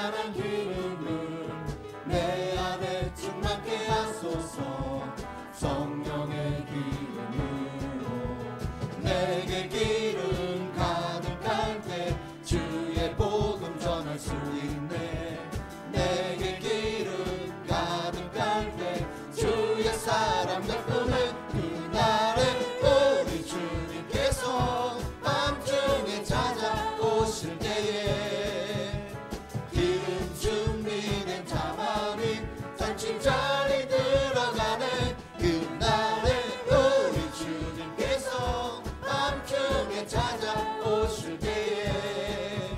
충만한 기름을 내 안에 충만케 하소서. 성령의 기름으로 내게 기름 가득할 때 주의 복음 전할 수 있네. 내게 기름 가득할 때 주의 사랑 덕분에 그날에 우리 주님께서 밤중에 찾아오실 때에 기름 준비된 자만이 잔치 자리 들어가네. 그날에 우리 주님께서 밤중에 찾아오실 때에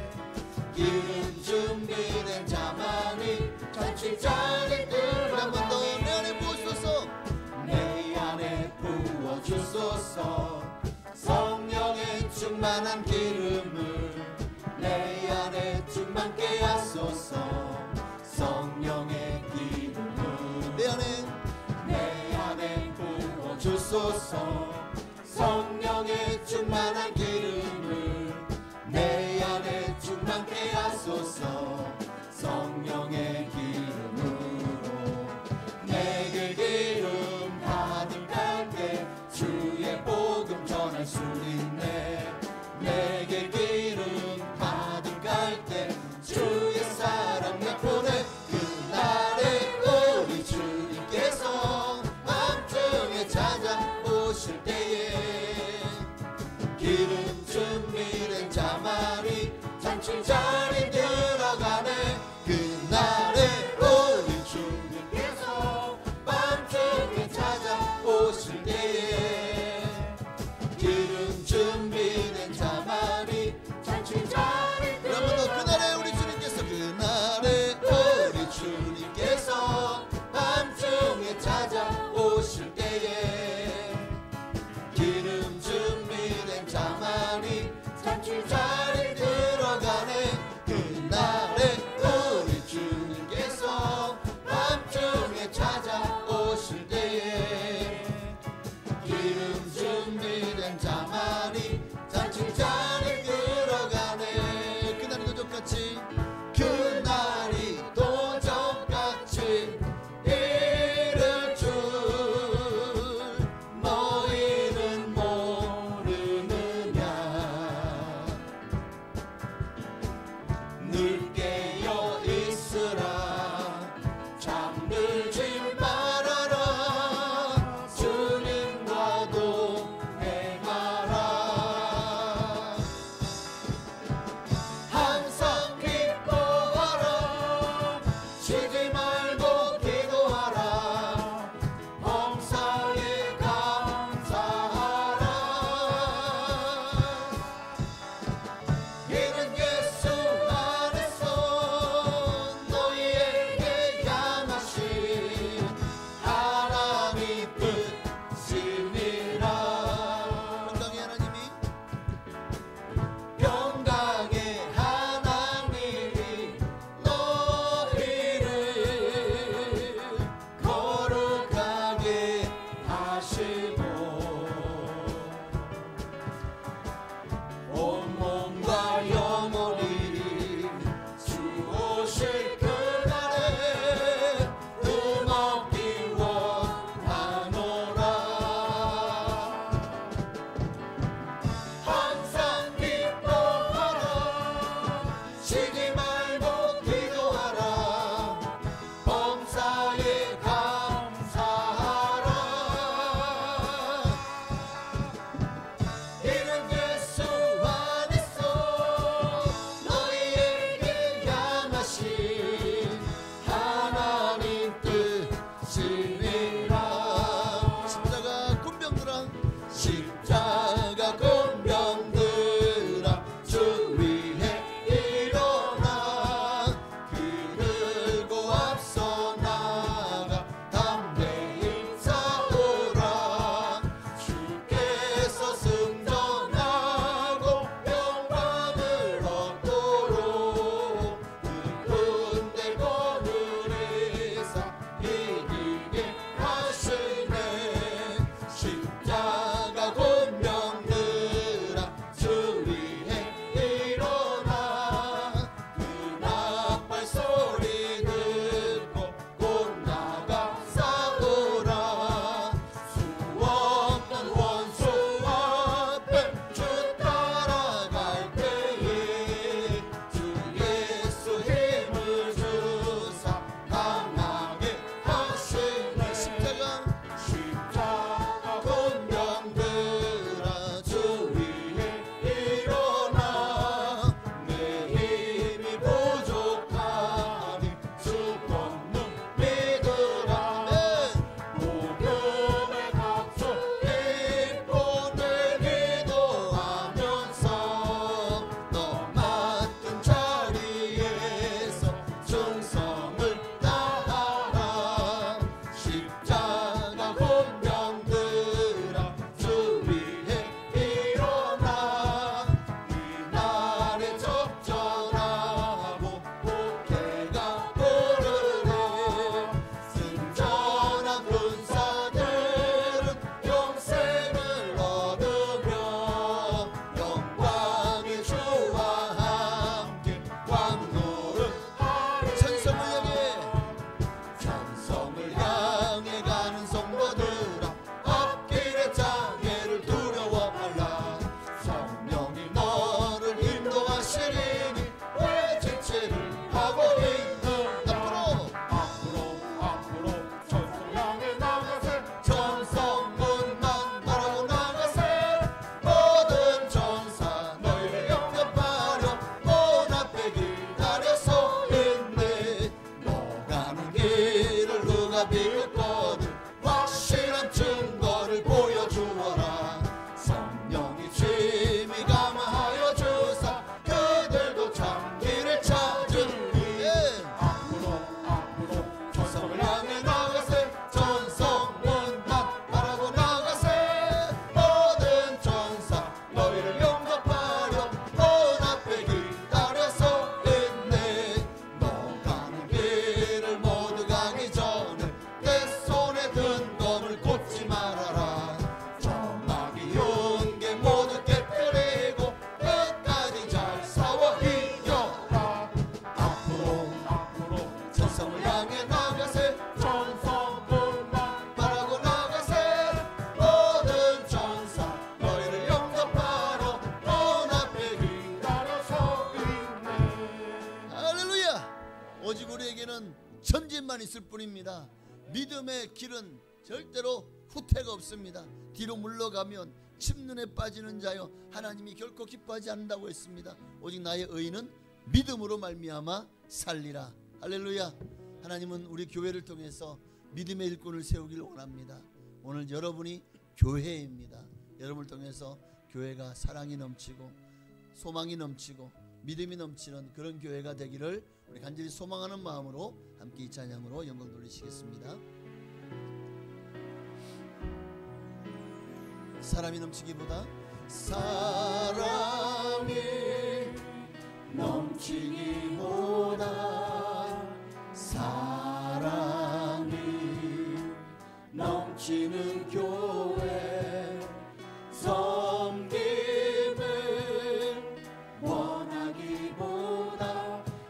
기름 준비된 자만이 잔치 자리 들어가네. 한 번 더 내 안에 부어주소서. 내 안에 부어주소서. 성령의 충만한 기름을 내 안에 충만케 하소서. 성령의 기름을 내 안에 부어주소서. 성령의 충만한 기름을 내 안에 충만케 하소서. 성령의 기름으로 내게 기름 가득할 때 주의 복음 전할 수 있네. 내게 기름 가득할 때 주의 사랑 나쁘네. 그날에 우리 주님께서 밤중에 찾아오실 때에 기름 준비된 자만이 잔치 자리 들어가네. 그날에 우리 주님께서 밤중에 찾아오실 때에 기름 준비된 자만이 잔치 자리 들어가네. 그날에 우리 주님께서 그날에 우리 주님께서 밤중에 찾아오실 때에 기름 준비된 자만이 잔치 자리 들어가네. 전진만 있을 뿐입니다. 믿음의 길은 절대로 후퇴가 없습니다. 뒤로 물러가면 침눈에 빠지는 자여 하나님이 결코 기뻐하지 않는다고 했습니다. 오직 나의 의인은 믿음으로 말미암아 살리라. 할렐루야. 하나님은 우리 교회를 통해서 믿음의 일꾼을 세우길 원합니다. 오늘 여러분이 교회입니다. 여러분을 통해서 교회가 사랑이 넘치고 소망이 넘치고 믿음이 넘치는 그런 교회가 되기를 우리 간절히 소망하는 마음으로 함께 이 찬양으로 영광 돌리시겠습니다. 사람이 넘치기보다 사람이 넘치기보다 사랑이 넘치는 교회 섬김을 원하기보다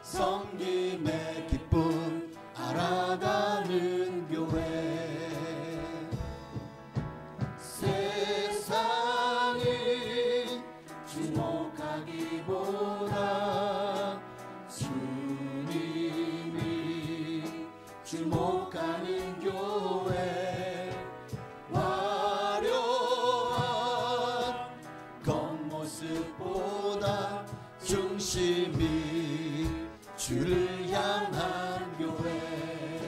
섬김의 기쁨 알아가는 교회 세상이 주목하기보다 주님이 주목하는 교회 화려한 겉모습보다 중심이 주를 향한 교회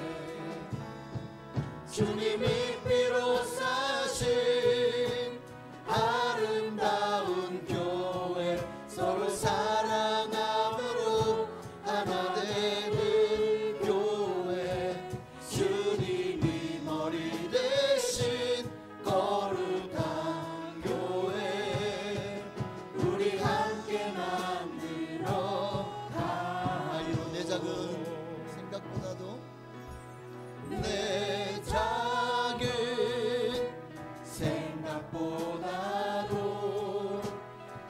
주님이 피로 사신 아름다운 교회 서로 사랑함으로 하나 되는 교회 주님이 머리 대신 거룩한 교회 우리 함께 만들어 가요. 내 작은 생각보다도 내 작은 생각보다도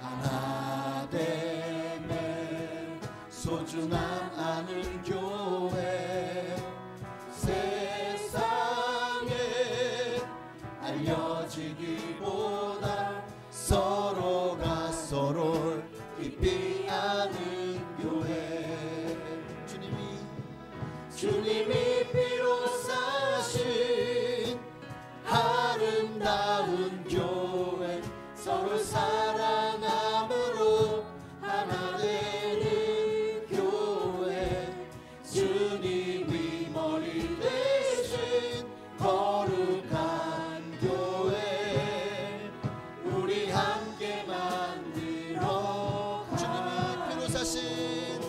하나 되매 소중함 아는 교회 세상에 알려지기보다 서로가 서로를 깊이 아는 교회 주님이 피로 사신 아름다운 교회 서로 사랑함으로 하나 되는 교회 주님이 머리 대신 거룩한 교회 우리 함께 만들어 주님이 피로 사신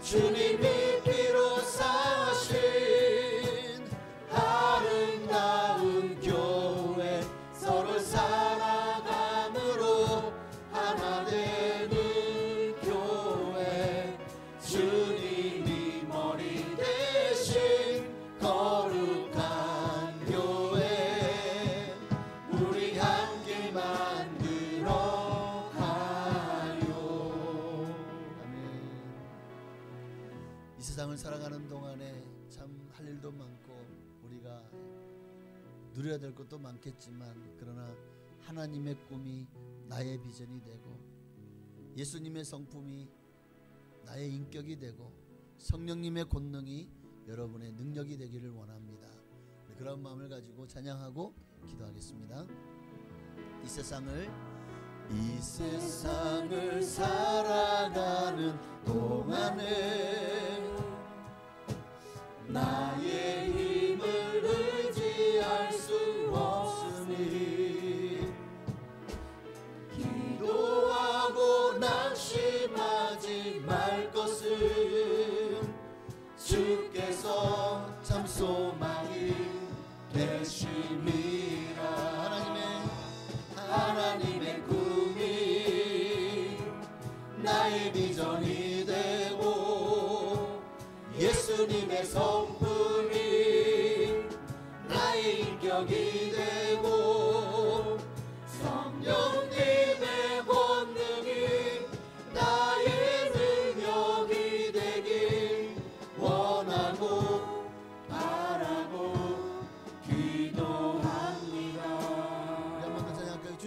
주님이 피로 사신 아름다운 교회 서로 사랑함으로 하나 되는 교회 주님이 머리 대신 거룩한 교회 우리 함께 만들어 가요. 아멘. 이 세상을 살아가는 동안에 참 할 일도 많고 우리가 누려야 될 것도 많겠지만 그러나 하나님의 꿈이 나의 비전이 되고 예수님의 성품이 나의 인격이 되고 성령님의 권능이 여러분의 능력이 되기를 원합니다. 그런 마음을 가지고 찬양하고 기도하겠습니다. 이 세상을 살아가는 동안에 나의 힘을 의지할 수 없으니 기도하고 낙심하지 말 것은 주께서 참 소망이 되심이라. 하나님의 꿈이 나의 비전이 되고 예수님의 성품이 나의 인격이 되고 성령님의 권능이 나의 능력이 되길 원하고 바라고 기도합니다. 한번 더 찬양할까요?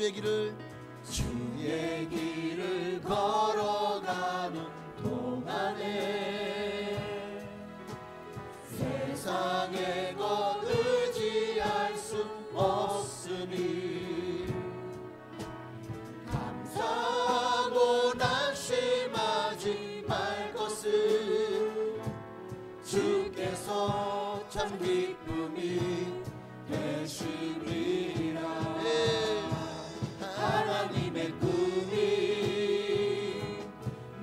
주의 길을 걸어가는 동안에 기쁨이 되시리라. 하나님의 꿈이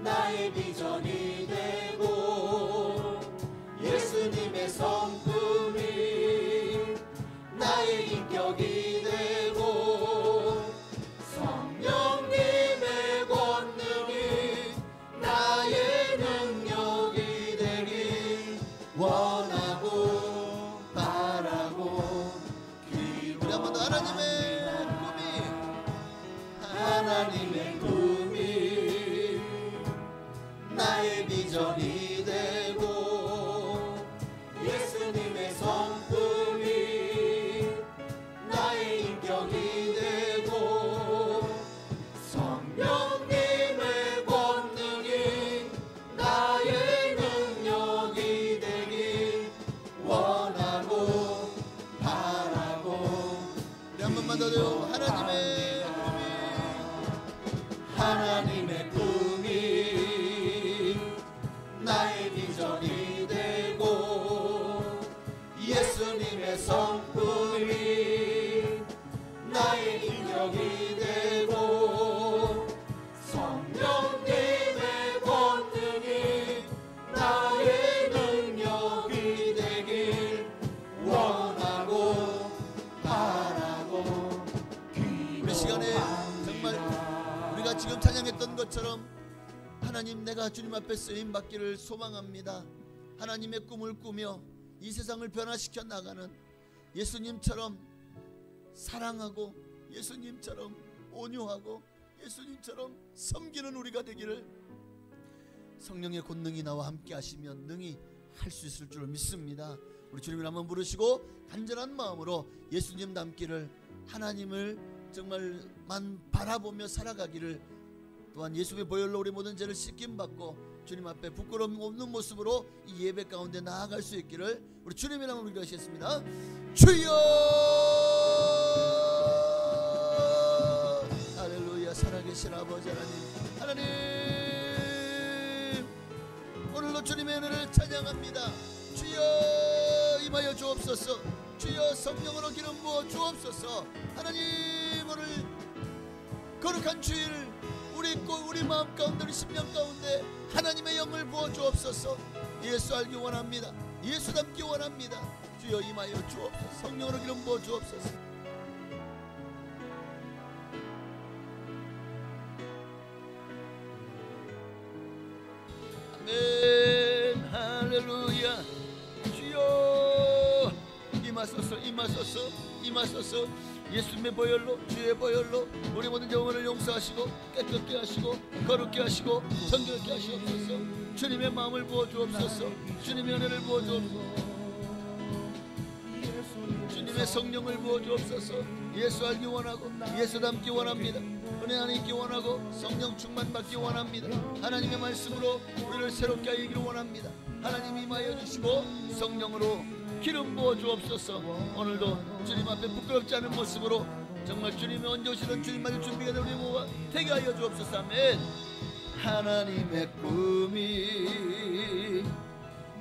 나의 비전이 되고 예수님의 성품이 나의 인격이 되고 성령님의 권능이 나의 능력이 되길 원하고 바라고 우리 한 번 더 하나님의 꿈이 나의 비전이 되고 예수님의 성품이 나의 인격이 되고 성령님의 권능이 나의 능력이 되길 원하고 바라고. 우리 한 번만 더요. 하나님의 꿈이 나의 비전이 되고 예수님의 성품이 나의 인격이 되고 성령님의 권능이 나의 능력이 되길 원하고 바라고. 우리 시간에 정말 우리가 지금 찬양했던 것처럼 하나님, 내가 주님 앞에 쓰임 받기를 소망합니다. 하나님의 꿈을 꾸며 이 세상을 변화시켜 나가는 예수님처럼 사랑하고 예수님처럼 온유하고 예수님처럼 섬기는 우리가 되기를 성령의 권능이 나와 함께 하시면 능히 할 수 있을 줄 믿습니다. 우리 주님을 한번 부르시고 간절한 마음으로 예수님 닮기를, 하나님을 정말만 바라보며 살아가기를, 또한 예수의 보혈로 우리 모든 죄를 씻김받고 주님 앞에 부끄러움 없는 모습으로 이 예배 가운데 나아갈 수 있기를 우리 주님의 이름으로 기도하시겠습니다. 주여! 할렐루야. 살아계신 아버지 하나님, 오늘도 주님의 은혜를 찬양합니다. 주여 임하여 주옵소서. 주여 성령으로 기름 부어 주옵소서. 하나님, 오늘 거룩한 주일 우리 마음 가운데, 우리 심령 가운데 하나님의 영을 부어 주옵소서. 예수 알기 원합니다. 예수 닮기 원합니다. 주여 임하여 주옵소서. 성령으로 기름 부어 주옵소서. 아멘. 할렐루야. 주여 임하소서, 임하소서, 임하소서. 예수님의 보혈로, 주의 보혈로 우리 모든 영혼을 용서하시고 깨끗게 하시고 거룩게 하시고 정결케 하시옵소서. 주님의 마음을 부어 주옵소서. 주님의 은혜를 부어 주옵소서. 주님의 성령을 부어 주옵소서. 예수 알기 원하고 예수 닮기 원합니다. 은혜 안에 있기 원하고 성령 충만 받기 원합니다. 하나님의 말씀으로 우리를 새롭게 하기를 원합니다. 하나님 임하여 주시고 성령으로 기름 부어 주옵소서. 오늘도 주님 앞에 부끄럽지 않은 모습으로 정말 주님이 언제 오시든 주님 맞을 준비가 된 우리 모두가 되게 하여 주옵소서. 아멘. 하나님의 꿈이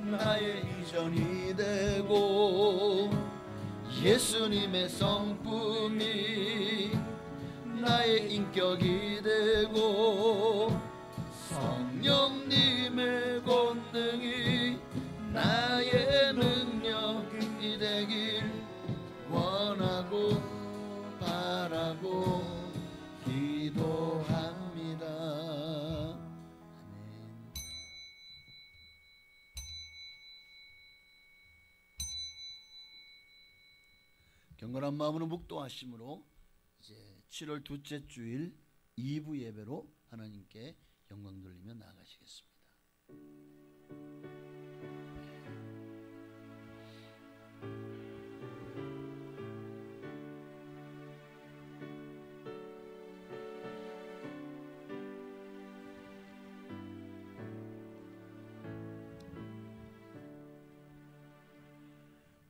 나의 비전이 되고 예수님의 성품이 나의 인격이 되고 성령님의 권능이 나의 능력이 되길 원하고 바라고 기도합니다. 아멘. 경건한 마음으로 묵도하심으로 이제 7월 둘째 주일 2부 예배로 하나님께 영광 돌리며 나아가시겠습니다.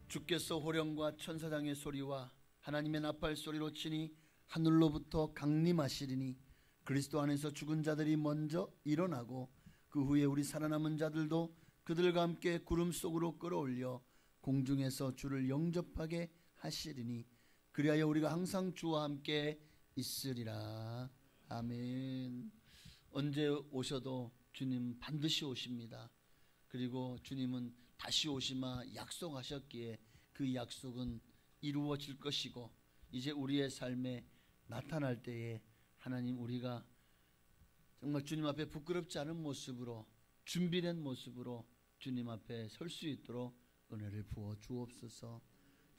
주께서 호령과 천사장의 소리와 하나님의 나팔 소리로 치니 하늘로부터 강림하시리니 그리스도 안에서 죽은 자들이 먼저 일어나고 그 후에 우리 살아남은 자들도 그들과 함께 구름 속으로 끌어올려 공중에서 주를 영접하게 하시리니 그리하여 우리가 항상 주와 함께 있으리라. 아멘. 언제 오셔도 주님 반드시 오십니다. 그리고 주님은 다시 오시마 약속하셨기에 그 약속은 이루어질 것이고, 이제 우리의 삶에 나타날 때에 하나님, 우리가 정말 주님 앞에 부끄럽지 않은 모습으로, 준비된 모습으로 주님 앞에 설 수 있도록 은혜를 부어 주옵소서.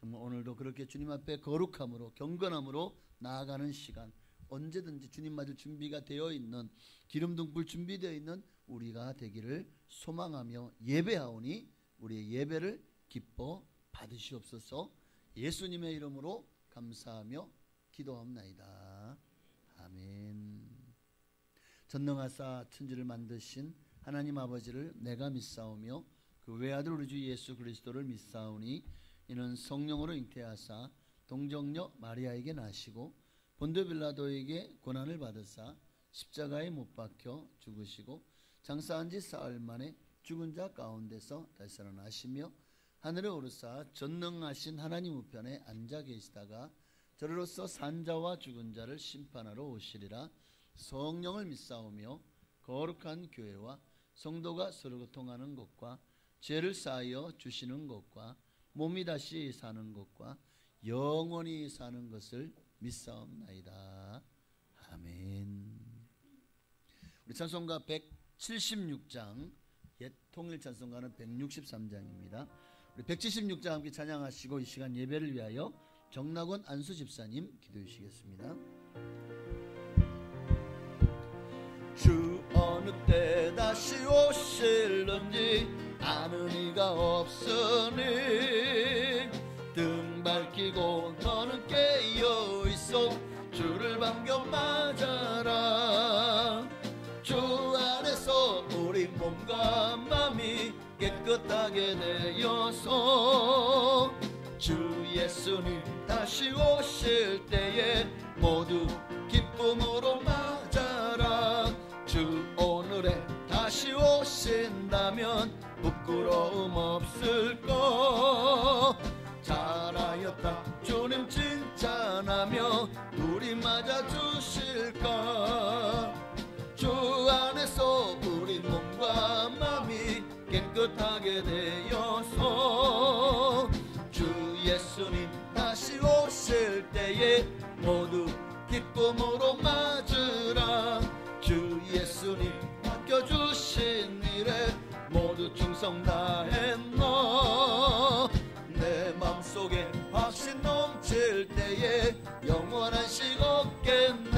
정말 오늘도 그렇게 주님 앞에 거룩함으로, 경건함으로 나아가는 시간, 언제든지 주님 맞을 준비가 되어 있는, 기름등불 준비되어 있는 우리가 되기를 소망하며 예배하오니 우리의 예배를 기뻐 받으시옵소서. 예수님의 이름으로 감사하며 기도합나이다. 아멘. 전능하사 천지를 만드신 하나님 아버지를 내가 믿사오며 그 외아들 우리 주 예수 그리스도를 믿사오니 이는 성령으로 잉태하사 동정녀 마리아에게 나시고 본토 빌라도에게 고난을 받으사 십자가에 못 박혀 죽으시고 장사한 지 사흘 만에 죽은 자 가운데서 다시 살아나시며 하늘에 오르사 전능하신 하나님 우편에 앉아 계시다가 저리로서 산자와 죽은 자를 심판하러 오시리라. 성령을 믿사오며 거룩한 교회와 성도가 서로 교통하는 것과 죄를 사하여 주시는 것과 몸이 다시 사는 것과 영원히 사는 것을 믿사옵나이다. 아멘. 우리 찬송가 176장, 옛 통일 찬송가는 163장입니다. 우리 176장 함께 찬양하시고 이 시간 예배를 위하여 정낙원 안수 집사님 기도해 주시겠습니다. 주 어느 때 다시 오실는지 아는 이가 없으니 등 밝히고 너는 깨어있어 주를 반겨 맞아라. 주 안에서 우리 몸과 마음이 깨끗하게 되어서 주 예수님 다시 오실 때에 모두 기쁨으로 맞아라. 주 오늘에 다시 오신다면 부끄러움 없을까. 잘하였다 주님 칭찬하며 우리 맞아주실까. 주 안에서 우리 몸과 마음이 깨끗하게 되어서 주 예수님 다시 오실 때에 모두 기쁨으로 맞으라. 주 예수님 맡겨주신 일에 모두 충성 다했노. 내 맘속에 확신 넘칠 때에 영원한 식 없겠네.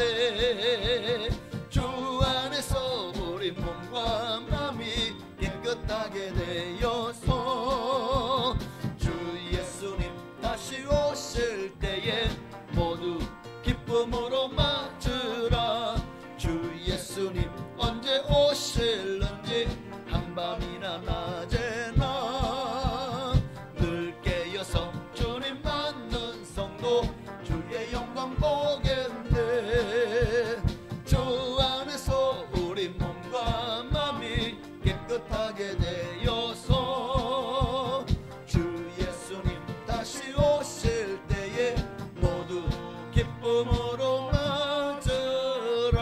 주 안에서 우리 몸과 마음이 깨끗하게 되어서 주 예수님 다시 오실 때에 모두 기쁨으로 맞으라. 주 예수님 언제 오실는지 한밤이나 낮에나 늘 깨어서 주님 맞는 성도 주의 영광 보겠네. 주 안에서 우리 몸과 마음이 깨끗하게 되어서 주 예수님 다시 오실 때에 모두 기쁨으로 맞으라.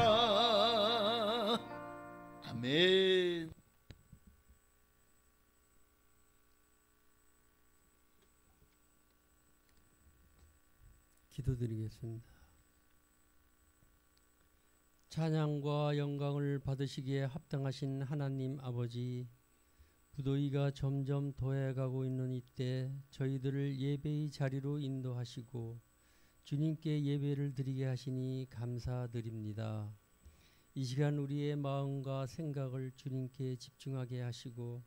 아멘. 기도드리겠습니다. 찬양과 영광을 받으시기에 합당하신 하나님 아버지, 무더위가 점점 더해가고 있는 이때 저희들을 예배의 자리로 인도하시고 주님께 예배를 드리게 하시니 감사드립니다. 이 시간 우리의 마음과 생각을 주님께 집중하게 하시고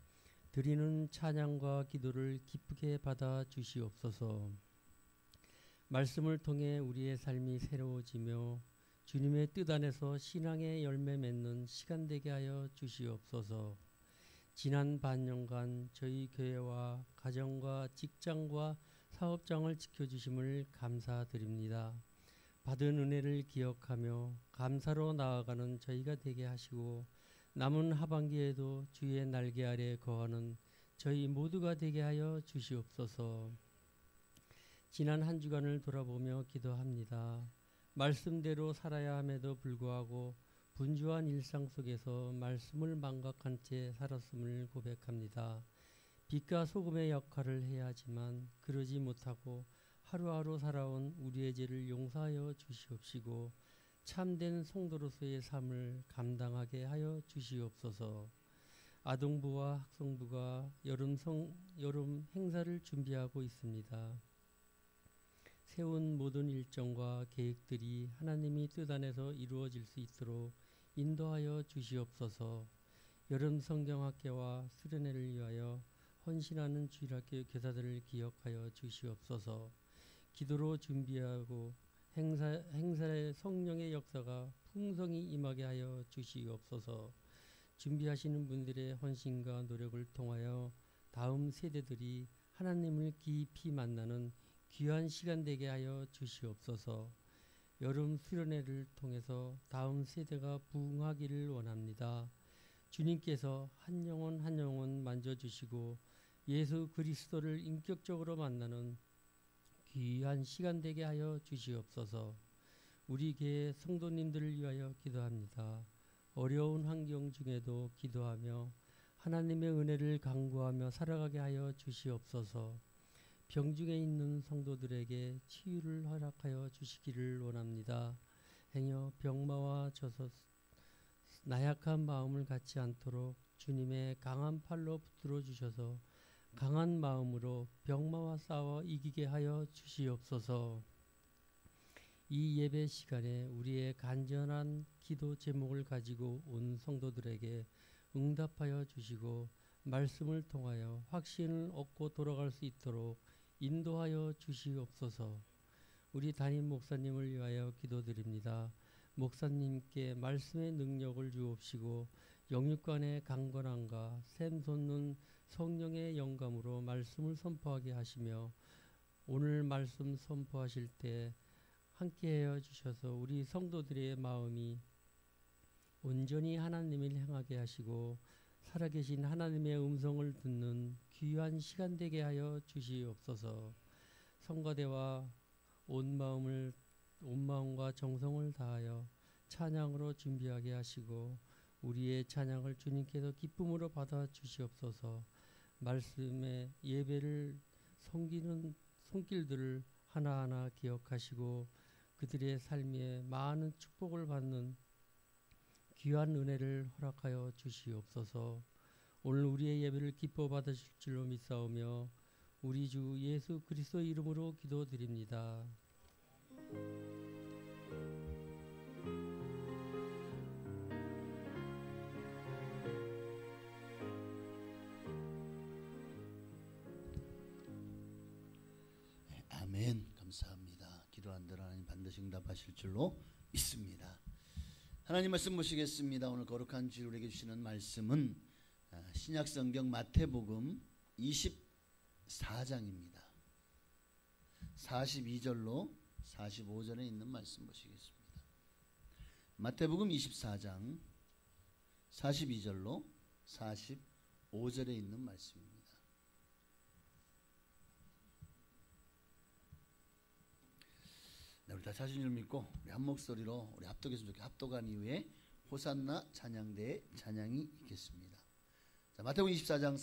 드리는 찬양과 기도를 기쁘게 받아 주시옵소서. 말씀을 통해 우리의 삶이 새로워지며 주님의 뜻 안에서 신앙의 열매 맺는 시간 되게 하여 주시옵소서. 지난 반년간 저희 교회와 가정과 직장과 사업장을 지켜주심을 감사드립니다. 받은 은혜를 기억하며 감사로 나아가는 저희가 되게 하시고 남은 하반기에도 주의 날개 아래 거하는 저희 모두가 되게 하여 주시옵소서. 지난 한 주간을 돌아보며 기도합니다. 말씀대로 살아야 함에도 불구하고 분주한 일상 속에서 말씀을 망각한 채 살았음을 고백합니다. 빛과 소금의 역할을 해야 하지만 그러지 못하고 하루하루 살아온 우리의 죄를 용서하여 주시옵시고 참된 성도로서의 삶을 감당하게 하여 주시옵소서. 아동부와 학성부가 여름 행사를 준비하고 있습니다. 세운 모든 일정과 계획들이 하나님이 뜻 안에서 이루어질 수 있도록 인도하여 주시옵소서. 여름 성경학교와 수련회를 위하여 헌신하는 주일학교 교사들을 기억하여 주시옵소서. 기도로 준비하고 행사의 성령의 역사가 풍성히 임하게 하여 주시옵소서. 준비하시는 분들의 헌신과 노력을 통하여 다음 세대들이 하나님을 깊이 만나는 귀한 시간 되게 하여 주시옵소서. 여름 수련회를 통해서 다음 세대가 부흥하기를 원합니다. 주님께서 한 영혼 만져주시고 예수 그리스도를 인격적으로 만나는 귀한 시간 되게 하여 주시옵소서. 우리 교회 성도님들을 위하여 기도합니다. 어려운 환경 중에도 기도하며 하나님의 은혜를 간구하며 살아가게 하여 주시옵소서. 병중에 있는 성도들에게 치유를 허락하여 주시기를 원합니다. 행여 병마와 져서 나약한 마음을 갖지 않도록 주님의 강한 팔로 붙들어 주셔서 강한 마음으로 병마와 싸워 이기게 하여 주시옵소서. 이 예배 시간에 우리의 간절한 기도 제목을 가지고 온 성도들에게 응답하여 주시고 말씀을 통하여 확신을 얻고 돌아갈 수 있도록 인도하여 주시옵소서. 우리 담임 목사님을 위하여 기도드립니다. 목사님께 말씀의 능력을 주옵시고 영육간의 강건함과 샘솟는 성령의 영감으로 말씀을 선포하게 하시며 오늘 말씀 선포하실 때 함께하여 주셔서 우리 성도들의 마음이 온전히 하나님을 향하게 하시고 살아계신 하나님의 음성을 듣는 귀한 시간 되게 하여 주시옵소서. 성가대와 온 마음과 정성을 다하여 찬양으로 준비하게 하시고 우리의 찬양을 주님께서 기쁨으로 받아 주시옵소서. 말씀의 예배를 섬기는 손길들을 하나하나 기억하시고 그들의 삶에 많은 축복을 받는 귀한 은혜를 허락하여 주시옵소서. 오늘 우리의 예배를 기뻐 받으실 줄로 믿사오며 우리 주 예수 그리스도 이름으로 기도드립니다. 아멘. 감사합니다. 기도한 대로 하나님 반드시 응답하실 줄로 믿습니다. 하나님 말씀 보시겠습니다. 오늘 거룩한 주일 우리에게 주시는 말씀은 신약성경 마태복음 24장입니다. 42절로 45절에 있는 말씀 보시겠습니다. 마태복음 24장 42절로 45절에 있는 말씀입니다. 네, 우리 다 자신을 믿고 우리 한 목소리로 우리 합독했으면 좋겠습니다. 합독한 이후에 호산나 찬양대의 찬양이 있겠습니다. 자, 마태복음 24장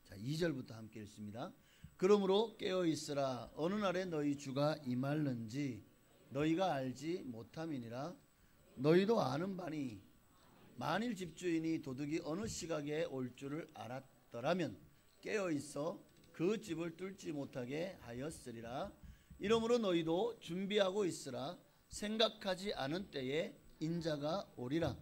42절부터 함께 읽습니다. 그러므로 깨어있으라. 어느 날에 너희 주가 임할는지 너희가 알지 못함이니라. 너희도 아는 바니 만일 집주인이 도둑이 어느 시각에 올 줄을 알았더라면 깨어있어 그 집을 뚫지 못하게 하였으리라. 이러므로 너희도 준비하고 있으라. 생각하지 않은 때에 인자가 오리라.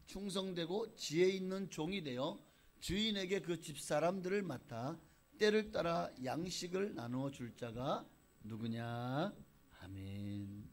충성되고 지혜 있는 종이 되어 주인에게 그 집사람들을 맡아 때를 따라 양식을 나누어 줄 자가 누구냐. 아멘.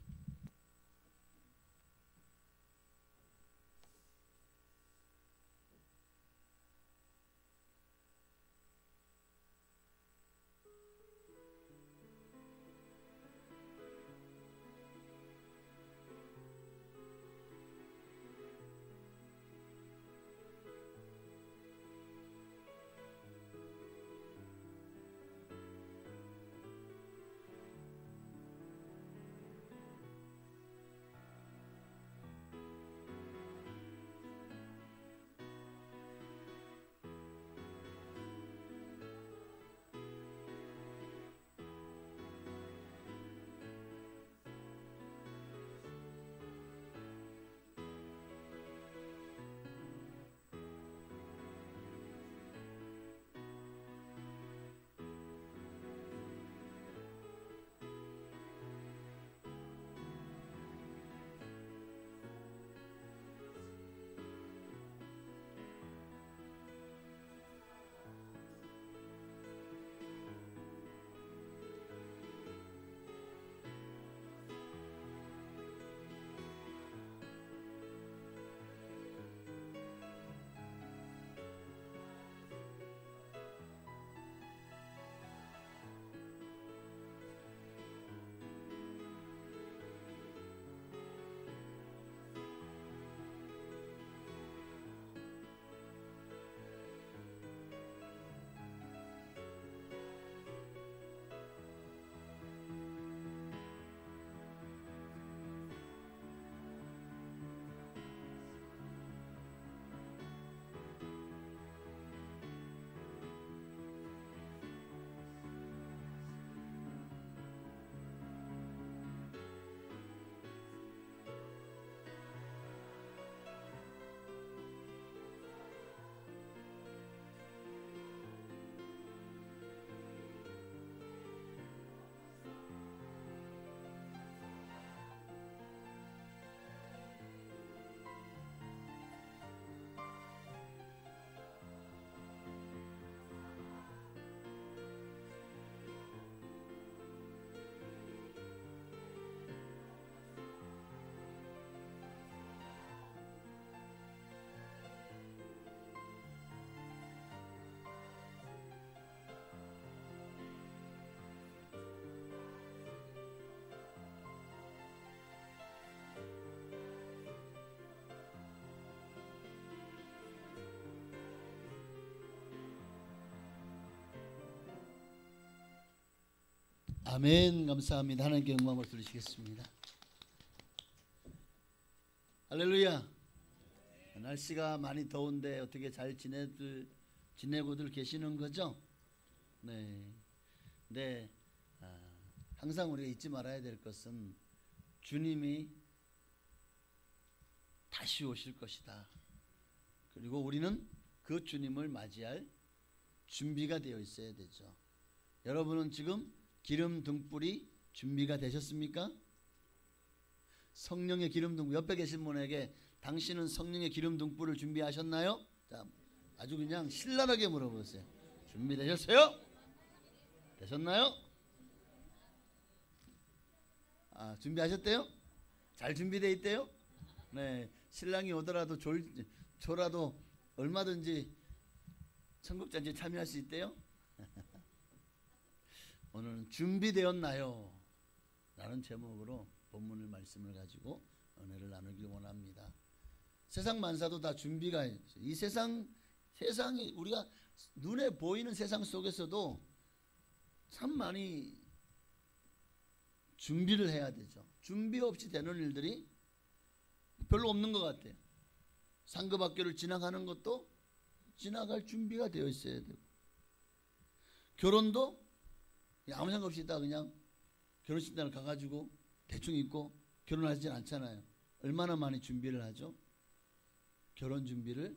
아멘. 감사합니다. 하나님께 영광을 돌리시겠습니다. 할렐루야. 날씨가 많이 더운데 어떻게 잘 지내고들 계시는 거죠? 네. 네. 항상 우리가 잊지 말아야 될 것은 주님이 다시 오실 것이다. 그리고 우리는 그 주님을 맞이할 준비가 되어 있어야 되죠. 여러분은 지금 기름 등불이 준비가 되셨습니까? 성령의 기름 등불, 옆에 계신 분에게 당신은 성령의 기름 등불을 준비하셨나요? 자, 아주 그냥 신랄하게 물어보세요. 준비되셨어요? 되셨나요? 준비하셨대요? 잘 준비되어 있대요? 네, 신랑이 오더라도 졸아도 얼마든지 천국잔치에 참여할 수 있대요? 오늘은 준비되었나요? 라는 제목으로 본문의 말씀을 가지고 은혜를 나누길 원합니다. 세상 만사도 다 준비가 있어요. 이 세상이 우리가 눈에 보이는 세상 속에서도 참 많이 준비를 해야 되죠. 준비 없이 되는 일들이 별로 없는 것 같아요. 상급학교를 지나가는 것도 지나갈 준비가 되어 있어야 되고, 결혼도 아무 생각 없이 있다가 그냥 결혼식장을 가가지고 대충 입고 결혼하지 않잖아요. 얼마나 많이 준비를 하죠? 결혼 준비를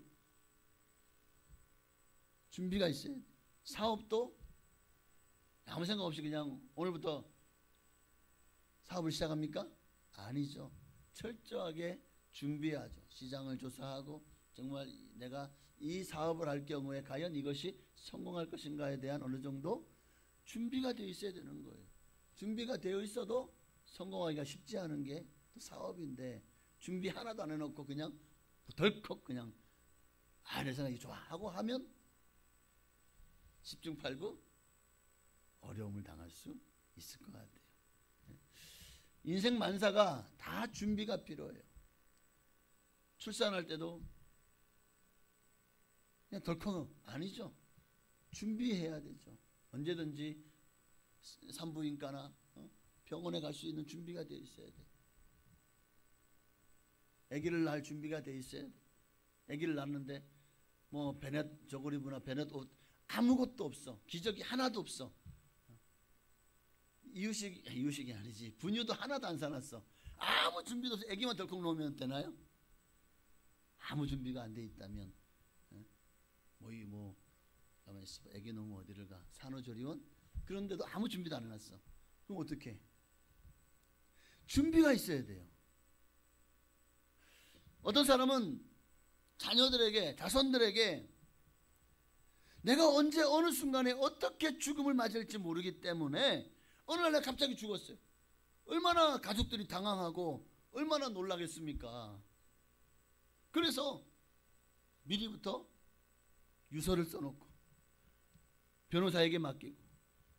준비가 있어야 돼요. 사업도 아무 생각 없이 그냥 오늘부터 사업을 시작합니까? 아니죠. 철저하게 준비하죠. 시장을 조사하고 정말 내가 이 사업을 할 경우에 과연 이것이 성공할 것인가에 대한 어느 정도 준비가 되어 있어야 되는 거예요. 준비가 되어 있어도 성공하기가 쉽지 않은 게 또 사업인데, 준비 하나도 안 해놓고 그냥 덜컥 그냥 내 생각이 좋아 하고 하면 10중 8구 어려움을 당할 수 있을 것 같아요. 인생 만사가 다 준비가 필요해요. 출산할 때도 그냥 덜컥 아니죠. 준비해야 되죠. 언제든지 산부인과나 병원에 갈 수 있는 준비가 되어 있어야 돼. 아기를 낳을 준비가 되어 있어야 돼. 아기를 낳는데 뭐 베넷 저고리부나 베넷 옷 아무것도 없어. 기저귀 하나도 없어. 이유식이 아니지. 분유도 하나도 안 사놨어. 아무 준비도 없어. 아기만 덜컥 놓으면 되나요? 아무 준비가 안 돼 있다면 가만히 있어. 아기 놓으면 어디를 가? 산후조리원? 그런데도 아무 준비도 안 해놨어. 그럼 어떡해? 준비가 있어야 돼요. 어떤 사람은 자녀들에게, 자손들에게 내가 언제 어느 순간에 어떻게 죽음을 맞을지 모르기 때문에 어느 날 내가 갑자기 죽었어요. 얼마나 가족들이 당황하고 얼마나 놀라겠습니까? 그래서 미리부터 유서를 써놓고 변호사에게 맡기고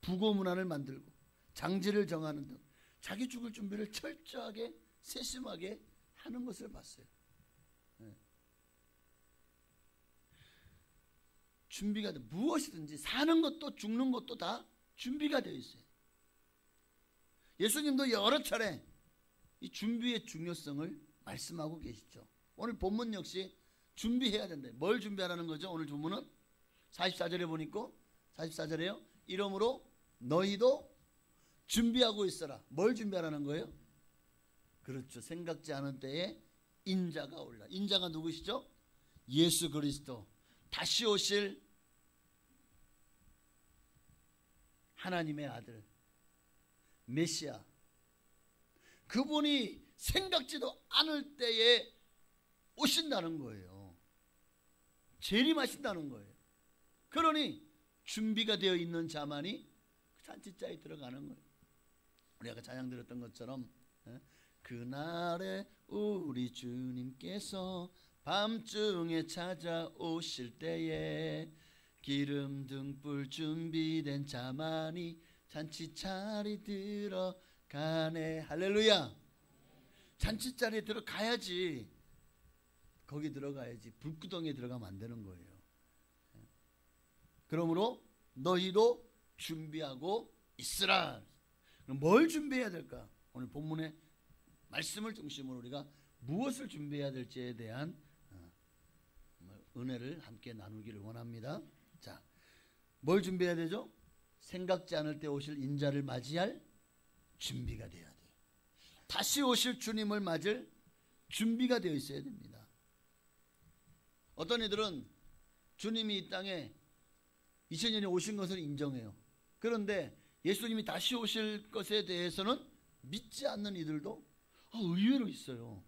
부고문안을 만들고 장지를 정하는 등 자기 죽을 준비를 철저하게 세심하게 하는 것을 봤어요. 준비가 돼. 무엇이든지 사는 것도 죽는 것도 다 준비가 되어 있어요. 예수님도 여러 차례 이 준비의 중요성을 말씀하고 계시죠. 오늘 본문 역시 준비해야 된다. 뭘 준비하라는 거죠? 오늘 본문은 44절에 보니까 44절에요. 이러므로 너희도 준비하고 있어라. 뭘 준비하라는 거예요? 그렇죠. 생각지 않은 때에 인자가 올라. 인자가 누구시죠? 예수 그리스도. 다시 오실 하나님의 아들 메시아. 그분이 생각지도 않을 때에 오신다는 거예요. 재림하신다는 거예요. 그러니 준비가 되어 있는 자만이 그 잔치자에 들어가는 거예요. 우리 아까 찬양 들었던 것처럼 그날에 우리 주님께서 밤중에 찾아오실 때에 기름 등불 준비된 자만이 잔치자리 들어가네. 할렐루야. 잔치자리에 들어가야지. 거기 들어가야지. 불구덩이에 들어가면 안 되는 거예요. 그러므로 너희도 준비하고 있으라. 그럼 뭘 준비해야 될까? 오늘 본문의 말씀을 중심으로 우리가 무엇을 준비해야 될지에 대한 은혜를 함께 나누기를 원합니다. 자, 뭘 준비해야 되죠? 생각지 않을 때 오실 인자를 맞이할 준비가 되어야 돼요. 다시 오실 주님을 맞을 준비가 되어 있어야 됩니다. 어떤 이들은 주님이 이 땅에 2000년에 오신 것을 인정해요. 그런데 예수님이 다시 오실 것에 대해서는 믿지 않는 이들도 의외로 있어요.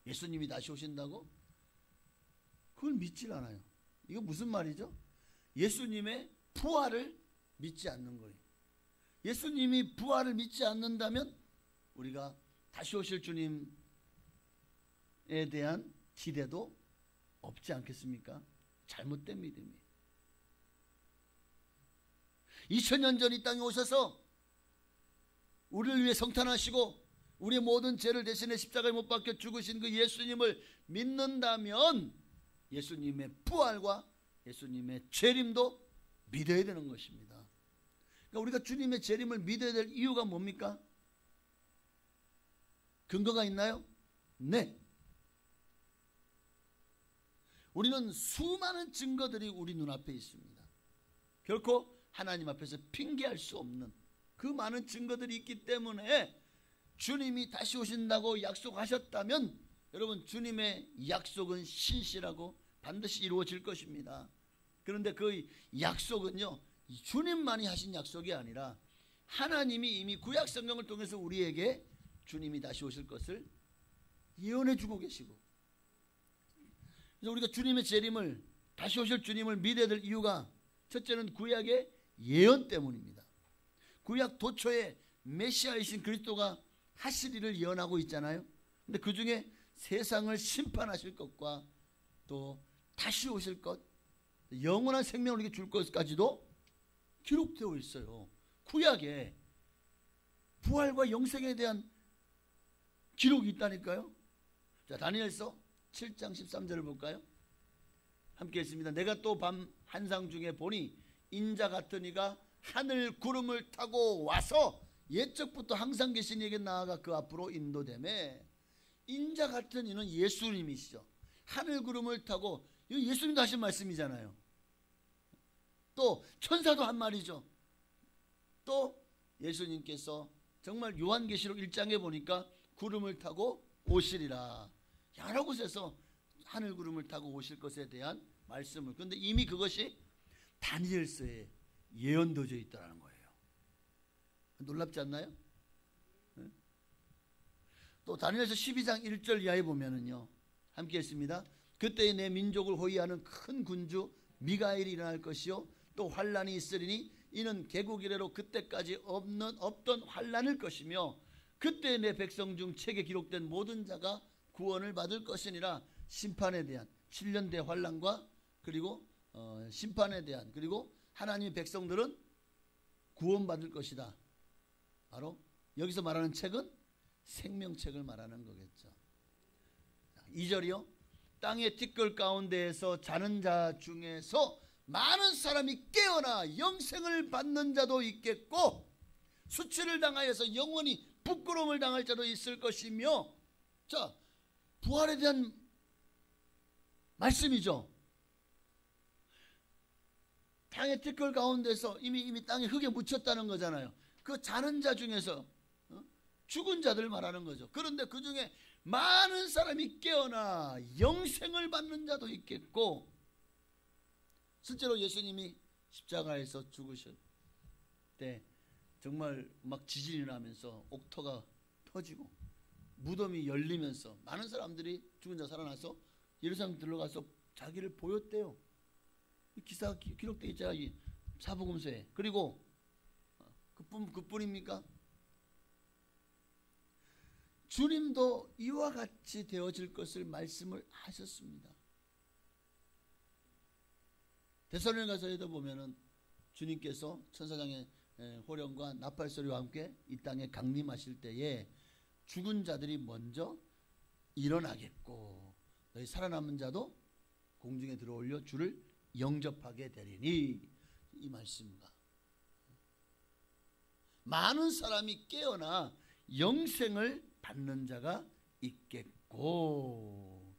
예수님이 다시 오신다고? 그걸 믿질 않아요. 이거 무슨 말이죠? 예수님의 부활을 믿지 않는 거예요. 예수님이 부활을 믿지 않는다면 우리가 다시 오실 주님에 대한 기대도 없지 않겠습니까? 잘못된 믿음이에요. 2000년 전 이 땅에 오셔서 우리를 위해 성탄하시고 우리의 모든 죄를 대신해 십자가에 못 박혀 죽으신 그 예수님을 믿는다면 예수님의 부활과 예수님의 재림도 믿어야 되는 것입니다. 그러니까 우리가 주님의 재림을 믿어야 될 이유가 뭡니까? 근거가 있나요? 네. 우리는 수많은 증거들이 우리 눈앞에 있습니다. 결코 하나님 앞에서 핑계할 수 없는 그 많은 증거들이 있기 때문에 주님이 다시 오신다고 약속하셨다면 여러분, 주님의 약속은 신실하고 반드시 이루어질 것입니다. 그런데 그 약속은요, 주님만이 하신 약속이 아니라 하나님이 이미 구약 성경을 통해서 우리에게 주님이 다시 오실 것을 예언해 주고 계시고, 그래서 우리가 주님의 재림을, 다시 오실 주님을 믿어야 될 이유가 첫째는 구약의 예언 때문입니다. 구약 도초에 메시아이신 그리스도가 하실 일을 예언하고 있잖아요. 근데 그 중에 세상을 심판하실 것과 또 다시 오실 것, 영원한 생명을 우리에게 줄 것까지도 기록되어 있어요. 구약에 부활과 영생에 대한 기록이 있다니까요. 자, 다니엘서 7장 13절을 볼까요? 함께 했습니다. 내가 또 밤 한상 중에 보니 인자 같은 이가 하늘 구름을 타고 와서 옛적부터 항상 계신 이에게 나아가 그 앞으로 인도되매, 인자 같은 이는 예수님이시죠. 하늘 구름을 타고, 이거 예수님도 하신 말씀이잖아요. 또 천사도 한 말이죠. 또 예수님께서 정말 요한계시록 1장에 보니까 구름을 타고 오시리라, 여러 곳에서 하늘 구름을 타고 오실 것에 대한 말씀을, 그런데 이미 그것이 다니엘서에 예언되어 있다는 거예요. 놀랍지 않나요? 또 다니엘서 12장 1절 이하에 보면은요, 함께 했습니다. 그때에 내 민족을 호위하는 큰 군주 미가엘이 일어날 것이요 또 환란이 있으리니 이는 개국 이래로 그때까지 없던 환란일 것이며 그때 내 백성 중 책에 기록된 모든 자가 구원을 받을 것이니라. 심판에 대한 7년 대 환란과 그리고 심판에 대한, 그리고 하나님의 백성들은 구원받을 것이다. 바로 여기서 말하는 책은 생명책을 말하는 거겠죠. 2절이요. 땅의 티끌 가운데에서 자는 자 중에서 많은 사람이 깨어나 영생을 받는 자도 있겠고 수치를 당하여서 영원히 부끄러움을 당할 자도 있을 것이며, 자, 부활에 대한 말씀이죠. 땅의 티끌 가운데서 이미 땅에 흙에 묻혔다는 거잖아요. 그 자는 자 중에서 죽은 자들 말하는 거죠. 그런데 그 중에 많은 사람이 깨어나 영생을 받는 자도 있겠고, 실제로 예수님이 십자가에서 죽으실 때 정말 막 지진이 나면서 옥토가 터지고 무덤이 열리면서 많은 사람들이 죽은 자 살아나서 예루살렘 들어가서 자기를 보였대요. 기사가 기록되어 있잖아요, 사복음서에. 그리고 그뿐입니까? 주님도 이와 같이 되어질 것을 말씀을 하셨습니다. 데살로니가서에도 보면은 주님께서 천사장의 호령과 나팔 소리와 함께 이 땅에 강림하실 때에 죽은 자들이 먼저 일어나겠고 너희 살아남은 자도 공중에 들어올려 주를 영접하게 되리니, 이 말씀과 많은 사람이 깨어나 영생을 받는 자가 있겠고,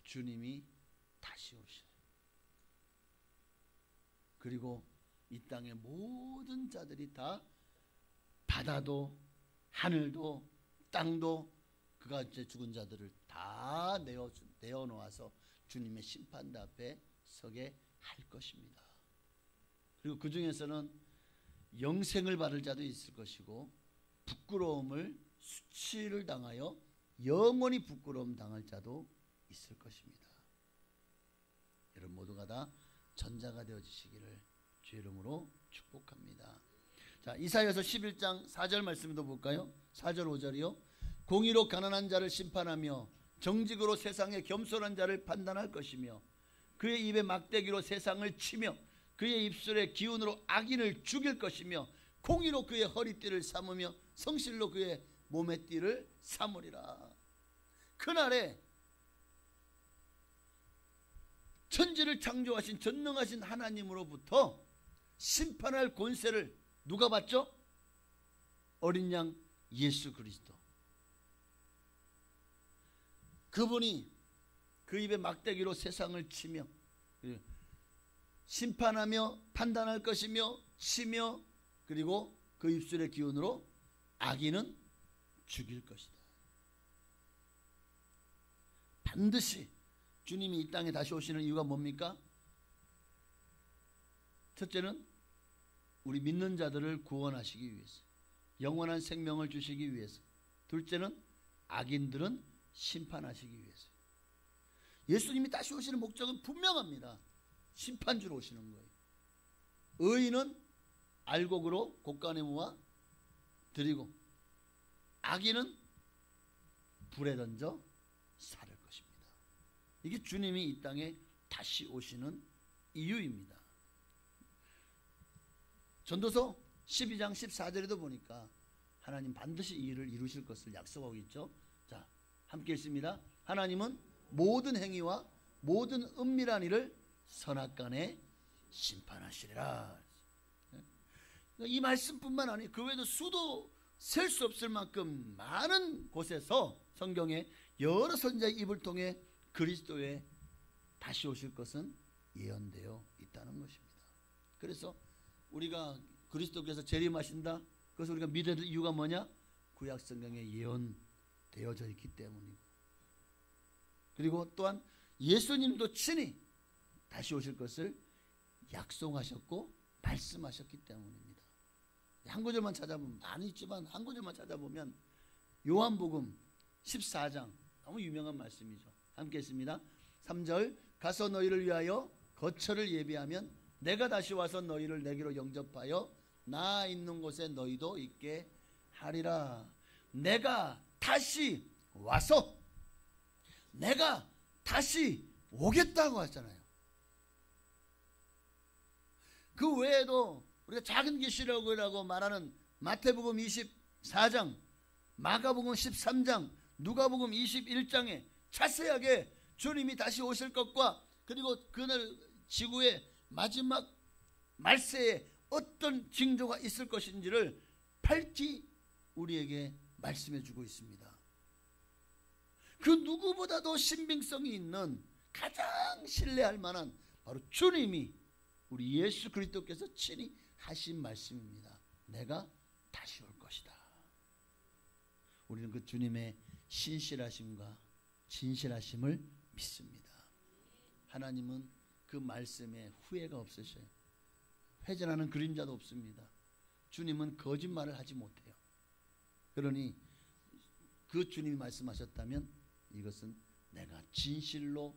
주님이 다시 오시네. 그리고 이 땅의 모든 자들이 다, 바다도 하늘도 땅도 그가 이제 죽은 자들을 다 내어놓아서 주님의 심판대 앞에 서게 할 것입니다. 그리고 그 중에서는 영생을 받을 자도 있을 것이고, 부끄러움을, 수치를 당하여 영원히 부끄러움 당할 자도 있을 것입니다. 여러분 모두가 다 전자가 되어지시기를 주의 이름으로 축복합니다. 자, 이사야서 11장 4절 말씀도 볼까요? 4절 5절이요. 공의로 가난한 자를 심판하며 정직으로 세상의 겸손한 자를 판단할 것이며, 그의 입에 막대기로 세상을 치며 그의 입술의 기운으로 악인을 죽일 것이며, 공의로 그의 허리띠를 삼으며 성실로 그의 몸의 띠를 삼으리라. 그날에 천지를 창조하신 전능하신 하나님으로부터 심판할 권세를 누가 받죠? 어린 양 예수 그리스도. 그분이 그 입에 막대기로 세상을 치며 심판하며 판단할 것이며 치며, 그리고 그 입술의 기운으로 악인은 죽일 것이다. 반드시 주님이 이 땅에 다시 오시는 이유가 뭡니까? 첫째는 우리 믿는 자들을 구원하시기 위해서, 영원한 생명을 주시기 위해서. 둘째는 악인들은 심판하시기 위해서. 예수님이 다시 오시는 목적은 분명합니다. 심판주로 오시는 거예요. 의인은 알곡으로 곡간에 모아 드리고, 악인은 불에 던져 살을 것입니다. 이게 주님이 이 땅에 다시 오시는 이유입니다. 전도서 12장 14절에도 보니까 하나님 반드시 이 일을 이루실 것을 약속하고 있죠. 자, 함께 읽습니다. 하나님은 모든 행위와 모든 은밀한 일을 선악간에 심판하시리라. 이 말씀뿐만 아니라 그 외에도 수도 셀 수 없을 만큼 많은 곳에서 성경에 여러 선지자의 입을 통해 그리스도의 다시 오실 것은 예언되어 있다는 것입니다. 그래서 우리가 그리스도께서 재림하신다, 그것을 우리가 믿어야 될 이유가 뭐냐? 구약 성경에 예언되어져 있기 때문이고, 그리고 또한 예수님도 친히 다시 오실 것을 약속하셨고 말씀하셨기 때문입니다. 한 구절만 찾아보면, 많이 있지만 한 구절만 찾아보면 요한복음 14장, 너무 유명한 말씀이죠. 함께 했습니다. 3절, 가서 너희를 위하여 거처를 예비하면 내가 다시 와서 너희를 내게로 영접하여 나 있는 곳에 너희도 있게 하리라. 내가 다시 와서, 내가 다시 오겠다고 하잖아요. 그 외에도 우리가 작은 계시라고 말하는 마태복음 24장, 마가복음 13장, 누가복음 21장에 자세하게 주님이 다시 오실 것과, 그리고 그날 지구의 마지막 말세에 어떤 징조가 있을 것인지를 밝히 우리에게 말씀해 주고 있습니다. 그 누구보다도 신빙성이 있는, 가장 신뢰할 만한 바로 주님이, 우리 예수 그리스도께서 친히 하신 말씀입니다. 내가 다시 올 것이다. 우리는 그 주님의 신실하심과 진실하심을 믿습니다. 하나님은 그 말씀에 후회가 없으셔요. 회전하는 그림자도 없습니다. 주님은 거짓말을 하지 못해요. 그러니 그 주님이 말씀하셨다면 이것은 내가 진실로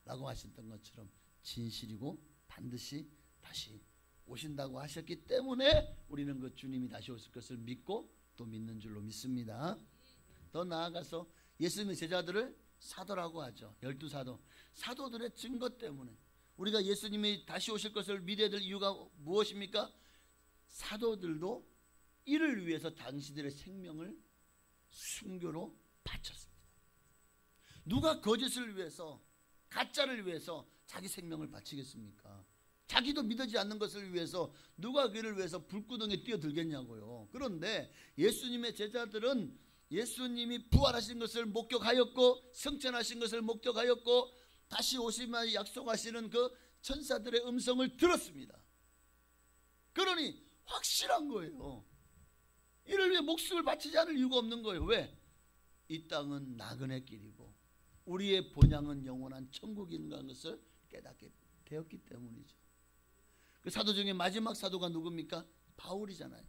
라고 하셨던 것처럼 진실이고 반드시 다시 오신다고 하셨기 때문에 우리는 그 주님이 다시 오실 것을 믿고 또 믿는 줄로 믿습니다. 더 나아가서 예수님의 제자들을 사도라고 하죠. 12사도. 사도들의 증거 때문에 우리가 예수님이 다시 오실 것을 믿어야 될 이유가 무엇입니까? 사도들도 이를 위해서 당신들의 생명을 순교로 바쳤습니다. 누가 거짓을 위해서, 가짜를 위해서 자기 생명을 바치겠습니까? 자기도 믿어지지 않는 것을 위해서 누가 그를 위해서 불구덩이에 뛰어들겠냐고요. 그런데 예수님의 제자들은 예수님이 부활하신 것을 목격하였고 승천하신 것을 목격하였고 다시 오시면 약속하시는 그 천사들의 음성을 들었습니다. 그러니 확실한 거예요. 이를 위해 목숨을 바치지 않을 이유가 없는 거예요. 왜? 이 땅은 나그네 길이고 우리의 본향은 영원한 천국인가 것을 깨닫게 되었기 때문이죠. 그 사도 중에 마지막 사도가 누굽니까? 바울이잖아요.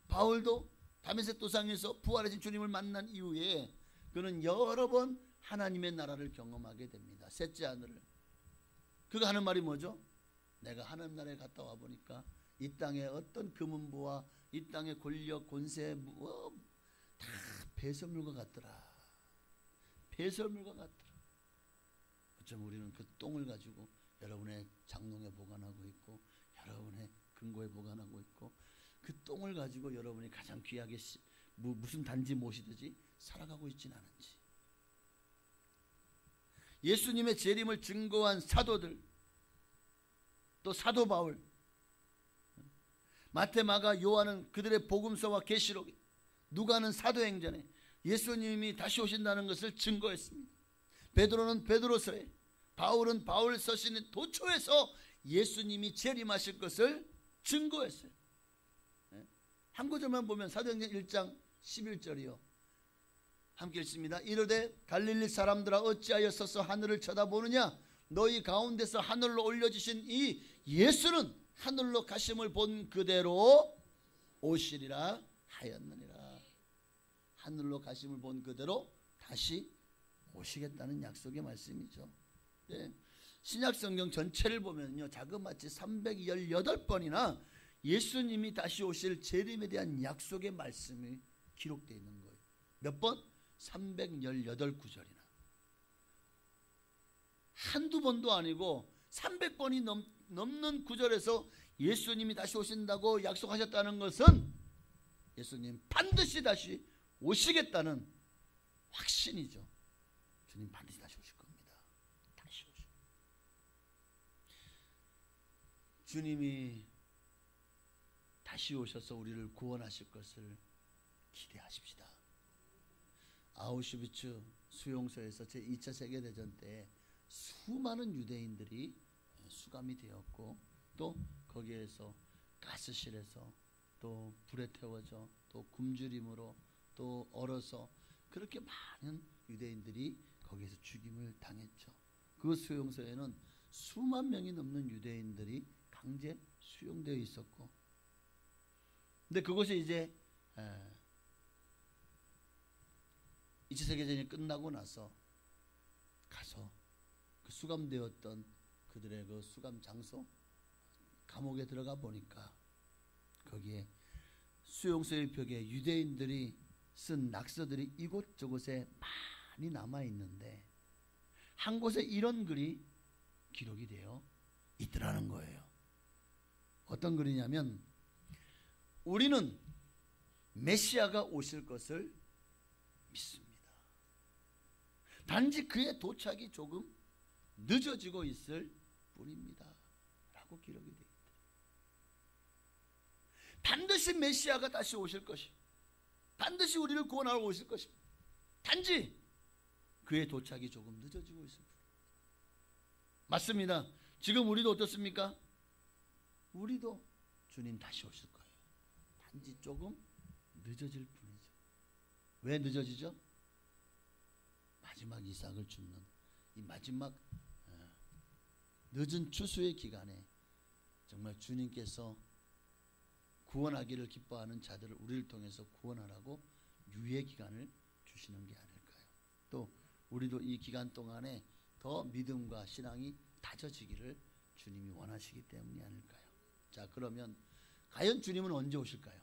바울도 다메섹 도상에서 부활하신 주님을 만난 이후에 그는 여러 번 하나님의 나라를 경험하게 됩니다. 셋째 하늘을. 그가 하는 말이 뭐죠? 내가 하나님 나라에 갔다 와 보니까 이 땅의 어떤 금은부와 이 땅의 권력, 권세 다 배설물과 같더라. 배설물과 같더라. 어쩌면 우리는 그 똥을 가지고 여러분의 장롱에 보관하고 있고 여러분의 금고에 보관하고 있고 그 똥을 가지고 여러분이 가장 귀하게 무슨 단지 모시듯이 살아가고 있지는 않은지. 예수님의 재림을 증거한 사도들, 또 사도 바울, 마태, 마가, 요한은 그들의 복음서와 계시록, 누가는 사도행전에 예수님이 다시 오신다는 것을 증거했습니다. 베드로는 베드로서에, 바울은 바울서 쓰는 도초에서 예수님이 재림하실 것을 증거했어요. 한 구절만 보면 사도행전 1장 11절이요. 함께 읽습니다. 이르되 갈릴리 사람들아 어찌하여 서서 하늘을 쳐다보느냐? 너희 가운데서 하늘로 올려주신 이 예수는 하늘로 가심을 본 그대로 오시리라 하였느니라. 하늘로 가심을 본 그대로 다시 오시겠다는 약속의 말씀이죠. 네. 신약 성경 전체를 보면요, 자그마치 318번이나 예수님이 다시 오실 재림에 대한 약속의 말씀이 기록되어 있는 거예요. 몇 번? 318구절이나. 한두 번도 아니고 300번이 넘는 구절에서 예수님이 다시 오신다고 약속하셨다는 것은 예수님 반드시 다시 오시겠다는 확신이죠. 주님 반드시 다시 오실 겁니다. 다시 오실. 주님이 다시 오셔서 우리를 구원하실 것을 기대하십시다. 아우슈비츠 수용소에서 제2차 세계대전 때 수많은 유대인들이 수감이 되었고 또 거기에서 가스실에서 또 불에 태워져 또 굶주림으로 또 얼어서 그렇게 많은 유대인들이 거기에서 죽임을 당했죠. 그 수용소에는 수만 명이 넘는 유대인들이 강제 수용되어 있었고, 근데 그것이 이제 2차 세계대전이 끝나고 나서 가서 그 수감되었던 그들의 그 수감 장소 감옥에 들어가 보니까 거기에 수용소의 벽에 유대인들이 쓴 낙서들이 이곳저곳에 많이 남아 있는데 한 곳에 이런 글이 기록이 되어 있더라는 거예요. 어떤 글이냐면 우리는 메시아가 오실 것을 믿습니다. 단지 그의 도착이 조금 늦어지고 있을 뿐입니다. 라고 기록이 되어 있다. 반드시 메시아가 다시 오실 것이, 반드시 우리를 구원하러 오실 것입니다. 단지 그의 도착이 조금 늦어지고 있을 뿐입니다. 맞습니다. 지금 우리도 어떻습니까? 우리도 주님 다시 오실 거예요. 단지 조금 늦어질 뿐이죠. 왜 늦어지죠? 마지막 이삭을 줍는 이 마지막 늦은 추수의 기간에 정말 주님께서 구원하기를 기뻐하는 자들을 우리를 통해서 구원하라고 유예 기간을 주시는 게 아닐까요? 또 우리도 이 기간 동안에 더 믿음과 신앙이 다져지기를 주님이 원하시기 때문이 아닐까요? 자, 그러면 과연 주님은 언제 오실까요?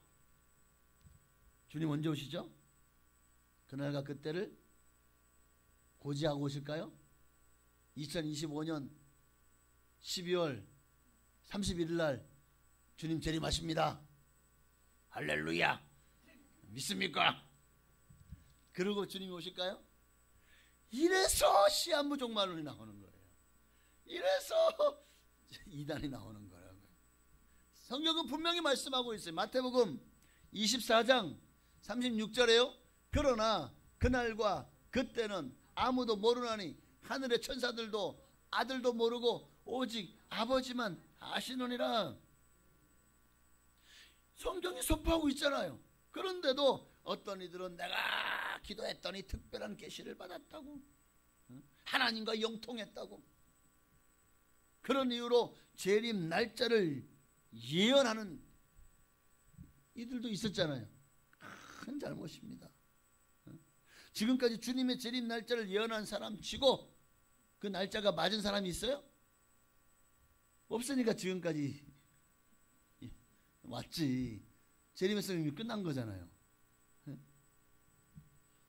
주님 언제 오시죠? 그날과 그때를 고지하고 오실까요? 2025년 12월 31일 날 주님 재림하십니다. 할렐루야. 믿습니까? 그러고 주님이 오실까요? 이래서 시한부 종말론이 나오는 거예요. 이래서 이단이 나오는 거예요. 성경은 분명히 말씀하고 있어요. 마태복음 24장 36절에요. 그러나 그날과 그때는 아무도 모르나니 하늘의 천사들도 아들도 모르고 오직 아버지만 아시느니라. 성경이 선포하고 있잖아요. 그런데도 어떤 이들은 내가 기도했더니 특별한 계시를 받았다고, 하나님과 영통했다고, 그런 이유로 재림 날짜를 예언하는 이들도 있었잖아요. 큰 잘못입니다. 지금까지 주님의 재림 날짜를 예언한 사람 치고 그 날짜가 맞은 사람이 있어요? 없으니까 지금까지 왔지. 재림의 성경이 끝난 거잖아요.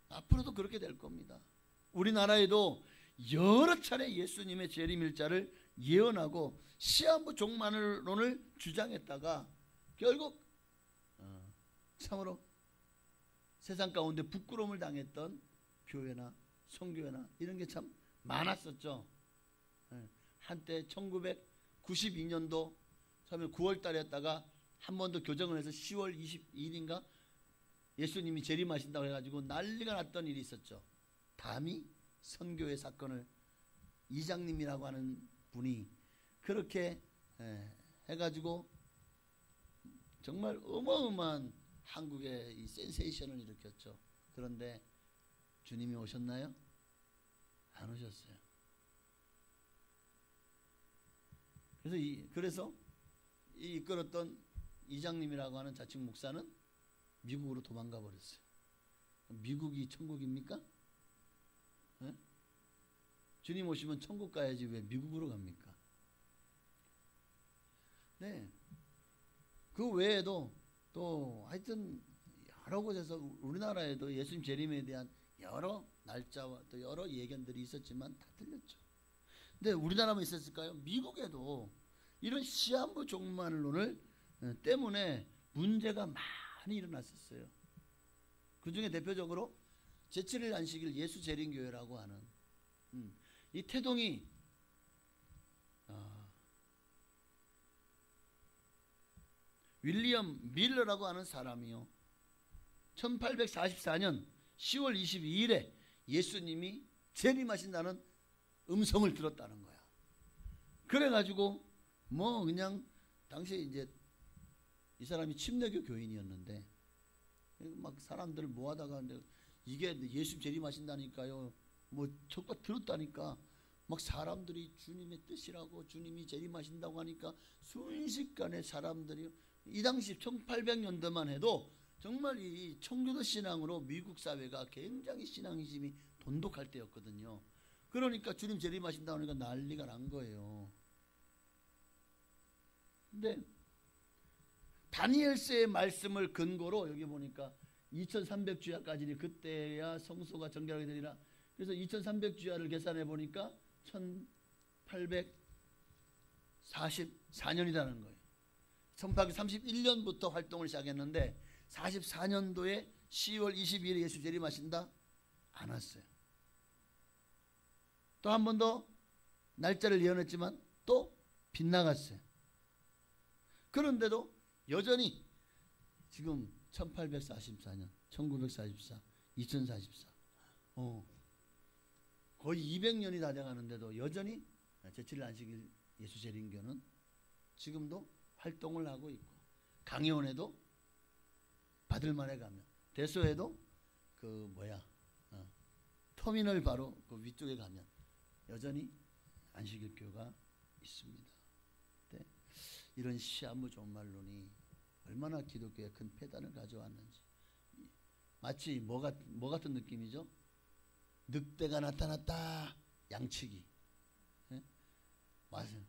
앞으로도 그렇게 될 겁니다. 우리나라에도 여러 차례 예수님의 재림일자를 예언하고 시한부 종말론을 주장했다가 결국 참으로 세상 가운데 부끄러움을 당했던 교회나 선교회나 이런 게 참 많았었죠. 한때 1992년도 처음에 9월 달에 했다가 한 번 더 교정을 해서 10월 22일인가 예수님이 재림하신다고 해가지고 난리가 났던 일이 있었죠. 담이 선교회 사건을 이장님이라고 하는 분이 그렇게 해가지고 정말 어마어마한 한국의 이 센세이션을 일으켰죠. 그런데 주님이 오셨나요? 안 오셨어요. 그래서 이 이끌었던 이장님이라고 하는 자칭 목사는 미국으로 도망가 버렸어요. 미국이 천국입니까? 네? 주님 오시면 천국 가야지 왜 미국으로 갑니까? 네. 그 외에도 또 하여튼 여러 곳에서 우리나라에도 예수님 재림에 대한 여러 날짜와 또 여러 예견들이 있었지만 다 틀렸죠. 근데 우리나라만 있었을까요? 미국에도 이런 시한부 종말론을 때문에 문제가 많이 일어났었어요. 그 중에 대표적으로 제7일 안식일 예수 재림교회라고 하는 이 태동이 윌리엄 밀러라고 하는 사람이요, 1844년 10월 22일에 예수님이 재림하신다는 음성을 들었다는 거야. 그래가지고 뭐 그냥 당시에 이제 이 사람이 침례교 교인이었는데 막 사람들을 모아다가 이게 예수 재림하신다니까요, 뭐 저거 들었다니까 막 사람들이 주님의 뜻이라고 주님이 재림하신다고 하니까 순식간에 사람들이 이 당시 1800년대만 해도 정말 이 청교도 신앙으로 미국 사회가 굉장히 신앙심이 돈독할 때였거든요. 그러니까 주님 재림하신다고 하니까 난리가 난 거예요. 근데 다니엘서의 말씀을 근거로 여기 보니까 2300주야까지 그때야 성소가 정결하게 되리라. 그래서 2300주야를 계산해 보니까 1844년이라는 거예요. 1831년부터 활동을 시작했는데 44년도에 10월 22일에 예수 재림하신다? 안 왔어요. 또 한 번 더 날짜를 예언했지만 또 빗나갔어요. 그런데도 여전히 지금 1844년, 1944, 2044 거의 200년이 다 돼가는데도 여전히 제7일 안식일 예수 재림교는 지금도 활동을 하고 있고, 강의원에도 받을만에 가면, 대소에도 터미널 바로 그 위쪽에 가면 여전히 안식일교가 있습니다. 네. 이런 시한부 종말론이 얼마나 기독교에 큰 폐단을 가져왔는지, 마치 뭐 같은 느낌이죠? 늑대가 나타났다, 양치기. 네? 맞아요.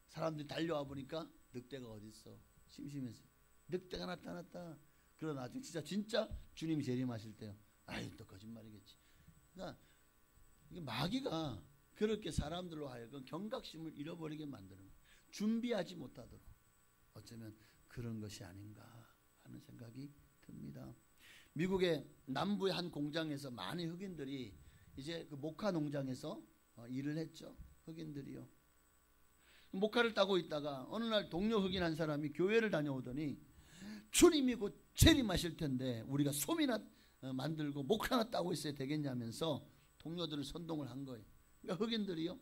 사람들이 달려와 보니까 늑대가 어디 있어? 심심해서 늑대가 나타났다. 그러나 나중에 진짜 주님이 재림하실 때요, 아이 또 거짓말이겠지. 그러니까 이게 마귀가 그렇게 사람들로 하여금 경각심을 잃어버리게 만드는 거예요. 준비하지 못하도록. 어쩌면 그런 것이 아닌가 하는 생각이 듭니다. 미국의 남부의 한 공장에서 많은 흑인들이 이제 그 목화 농장에서 일을 했죠. 흑인들이요. 목화를 따고 있다가 어느 날 동료 흑인 한 사람이 교회를 다녀오더니 주님이 곧 재림하실 텐데 우리가 솜이나 만들고 목화나 따고 있어야 되겠냐면서 동료들을 선동을 한 거예요. 그러니까 흑인들이요,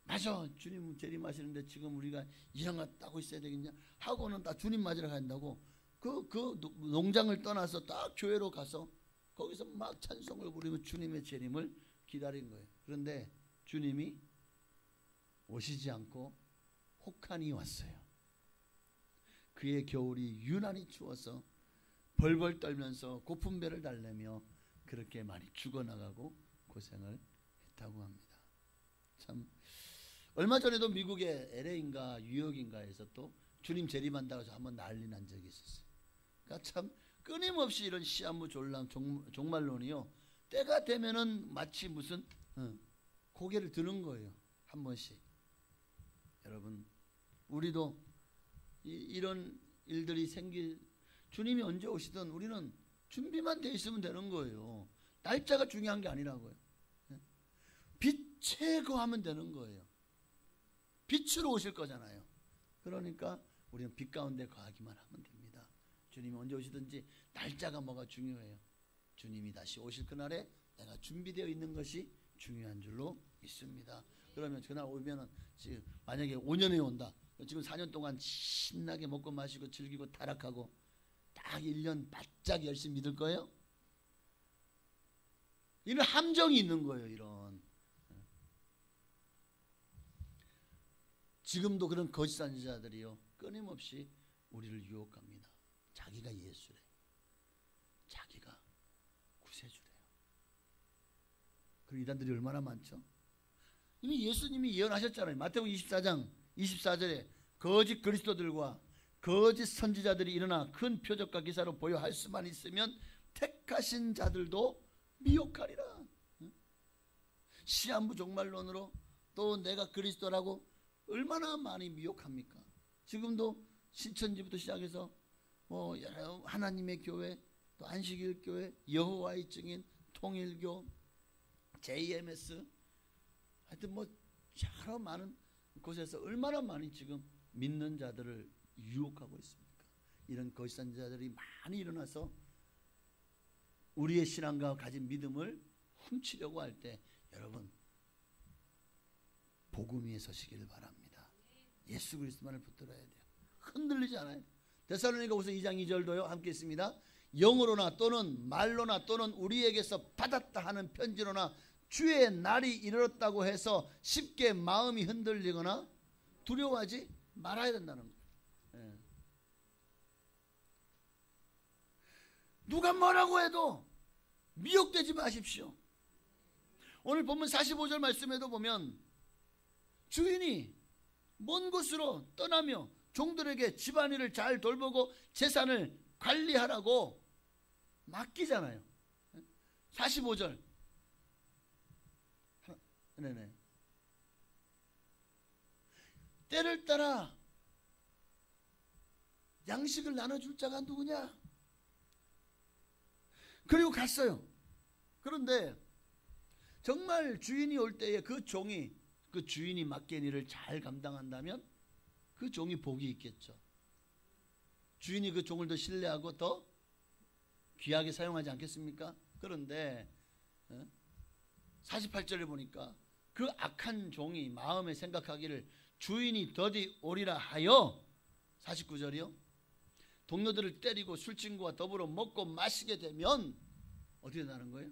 맞아, 주님 재림하시는데 지금 우리가 이런 거 따고 있어야 되겠냐 하고는 다 주님 맞으러 간다고 그 농장을 떠나서 딱 교회로 가서 거기서 막 찬송을 부리고 주님의 재림을 기다린 거예요. 그런데 주님이 오시지 않고 혹한이 왔어요. 그의 겨울이 유난히 추워서 벌벌 떨면서 고픈 배를 달래며 그렇게 많이 죽어나가고 고생을 했다고 합니다. 참, 얼마 전에도 미국의 LA인가 뉴욕인가에서 또 주님 재림한다고 해서 한번 난리 난 적이 있었어요. 그러니까 참 끊임없이 이런 시한부 졸랑 종말론이요, 때가 되면은 마치 무슨 고개를 드는 거예요. 한 번씩. 여러분, 우리도 이런 일들이 생길, 주님이 언제 오시든 우리는 준비만 돼 있으면 되는 거예요. 날짜가 중요한 게 아니라고요. 빛에 거하면 되는 거예요. 빛으로 오실 거잖아요. 그러니까 우리는 빛 가운데 거하기만 하면 됩니다. 주님이 언제 오시든지 날짜가 뭐가 중요해요. 주님이 다시 오실 그날에 내가 준비되어 있는 것이 중요한 줄로 믿습니다. 그러면 그날 오면은 지금 만약에 5년에 온다. 지금 4년 동안 신나게 먹고 마시고 즐기고 타락하고 딱 1년 바짝 열심히 믿을 거예요? 이런 함정이 있는 거예요. 이런. 지금도 그런 거짓 선지자들이요, 끊임없이 우리를 유혹합니다. 자기가 예수래, 자기가 구세주래요. 그 이단들이 얼마나 많죠? 이미 예수님이 예언하셨잖아요. 마태복음 24장 24절에 거짓 그리스도들과 거짓 선지자들이 일어나 큰 표적과 기사로 보여 할 수만 있으면 택하신 자들도 미혹하리라. 시한부 종말론으로 또 내가 그리스도라고 얼마나 많이 미혹합니까? 지금도 신천지부터 시작해서 뭐 하나님의 교회, 또 안식일 교회, 여호와의 증인, 통일교, JMS, 하여튼 뭐 여러 많은 곳에서 얼마나 많이 지금 믿는 자들을 유혹하고 있습니까? 이런 거짓 선지자들이 많이 일어나서 우리의 신앙과 가진 믿음을 훔치려고 할 때 여러분, 복음 위에 서시기를 바랍니다. 예수 그리스도만을 붙들어야 돼요. 흔들리지 않아요. 데살로니가후서 2장 2절도요. 함께 있습니다. 영으로나 또는 말로나 또는 우리에게서 받았다 하는 편지로나 주의 날이 이르렀다고 해서 쉽게 마음이 흔들리거나 두려워하지 말아야 된다는 거예요. 예. 누가 뭐라고 해도 미혹되지 마십시오. 오늘 본문 45절 말씀에도 보면 주인이 먼 곳으로 떠나며 종들에게 집안일을 잘 돌보고 재산을 관리하라고 맡기잖아요. 45절. 네네. 때를 따라 양식을 나눠줄 자가 누구냐? 그리고 갔어요. 그런데 정말 주인이 올 때에 그 종이 그 주인이 맡긴 일을 잘 감당한다면 그 종이 복이 있겠죠. 주인이 그 종을 더 신뢰하고 더 귀하게 사용하지 않겠습니까? 그런데 48절에 보니까 그 악한 종이 마음에 생각하기를 주인이 더디 오리라 하여 49절이요. 동료들을 때리고 술친구와 더불어 먹고 마시게 되면 어떻게 되는 거예요?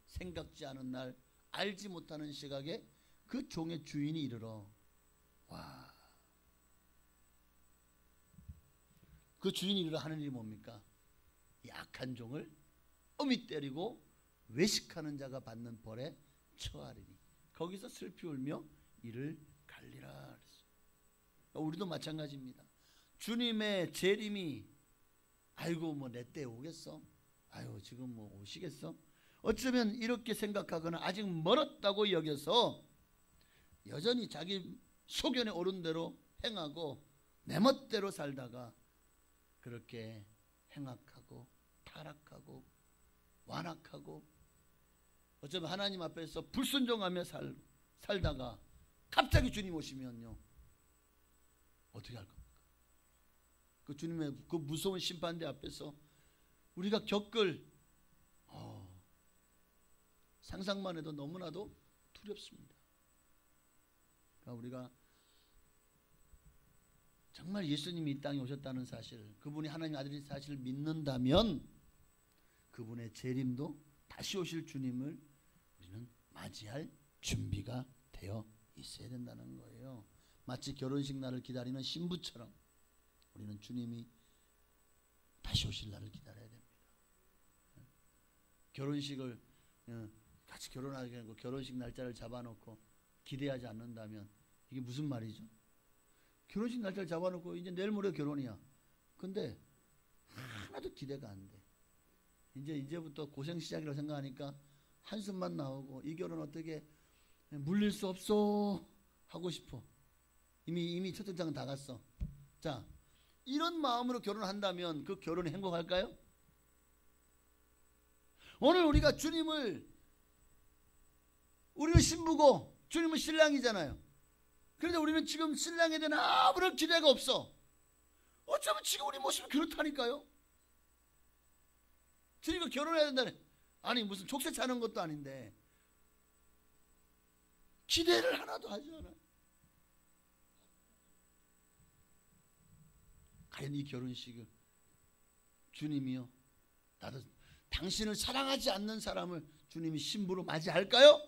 생각지 않은 날 알지 못하는 시각에 그 종의 주인이 이르러 와. 그 주인이 이르러 하는 일이 뭡니까? 이 악한 종을 엄히 때리고 외식하는 자가 받는 벌에 처하리니 거기서 슬피 울며 이를 갈리라. 우리도 마찬가지입니다. 주님의 재림이 아이고 뭐 내 때 오겠어? 아유 지금 뭐 오시겠어? 어쩌면 이렇게 생각하거나 아직 멀었다고 여겨서 여전히 자기 소견에 오른 대로 행하고 내 멋대로 살다가 그렇게 행악하고 타락하고 완악하고 어쩌면 하나님 앞에서 불순종하며 살다가 갑자기 주님 오시면요 어떻게 할 겁니까? 그 주님의 그 무서운 심판대 앞에서 우리가 겪을 상상만 해도 너무나도 두렵습니다. 그러니까 우리가 정말 예수님이 이 땅에 오셨다는 사실, 그분이 하나님 아들인 사실을 믿는다면 그분의 재림도 다시 오실 주님을 우리는 맞이할 준비가 되어 있어야 된다는 거예요. 마치 결혼식 날을 기다리는 신부처럼 우리는 주님이 다시 오실 날을 기다려야 됩니다. 결혼식을 같이 결혼하게 하고 결혼식 날짜를 잡아놓고 기대하지 않는다면 이게 무슨 말이죠? 결혼식 날짜를 잡아놓고 이제 내일 모레 결혼이야. 근데 하나도 기대가 안 돼. 이제부터 고생 시작이라고 생각하니까 한숨만 나오고 이 결혼 어떻게 물릴 수 없어 하고 싶어. 이미 첫 등장은 다 갔어. 자, 이런 마음으로 결혼한다면 그 결혼이 행복할까요? 오늘 우리가 우리는 신부고 주님은 신랑이잖아요. 그런데 우리는 지금 신랑에 대한 아무런 기대가 없어. 어쩌면 지금 우리 모습이 그렇다니까요. 지금 결혼해야 된다네. 아니 무슨 족쇄 차는 것도 아닌데 기대를 하나도 하지 않아요. 과연 이 결혼식을 주님이요, 나도 당신을 사랑하지 않는 사람을 주님이 신부로 맞이할까요?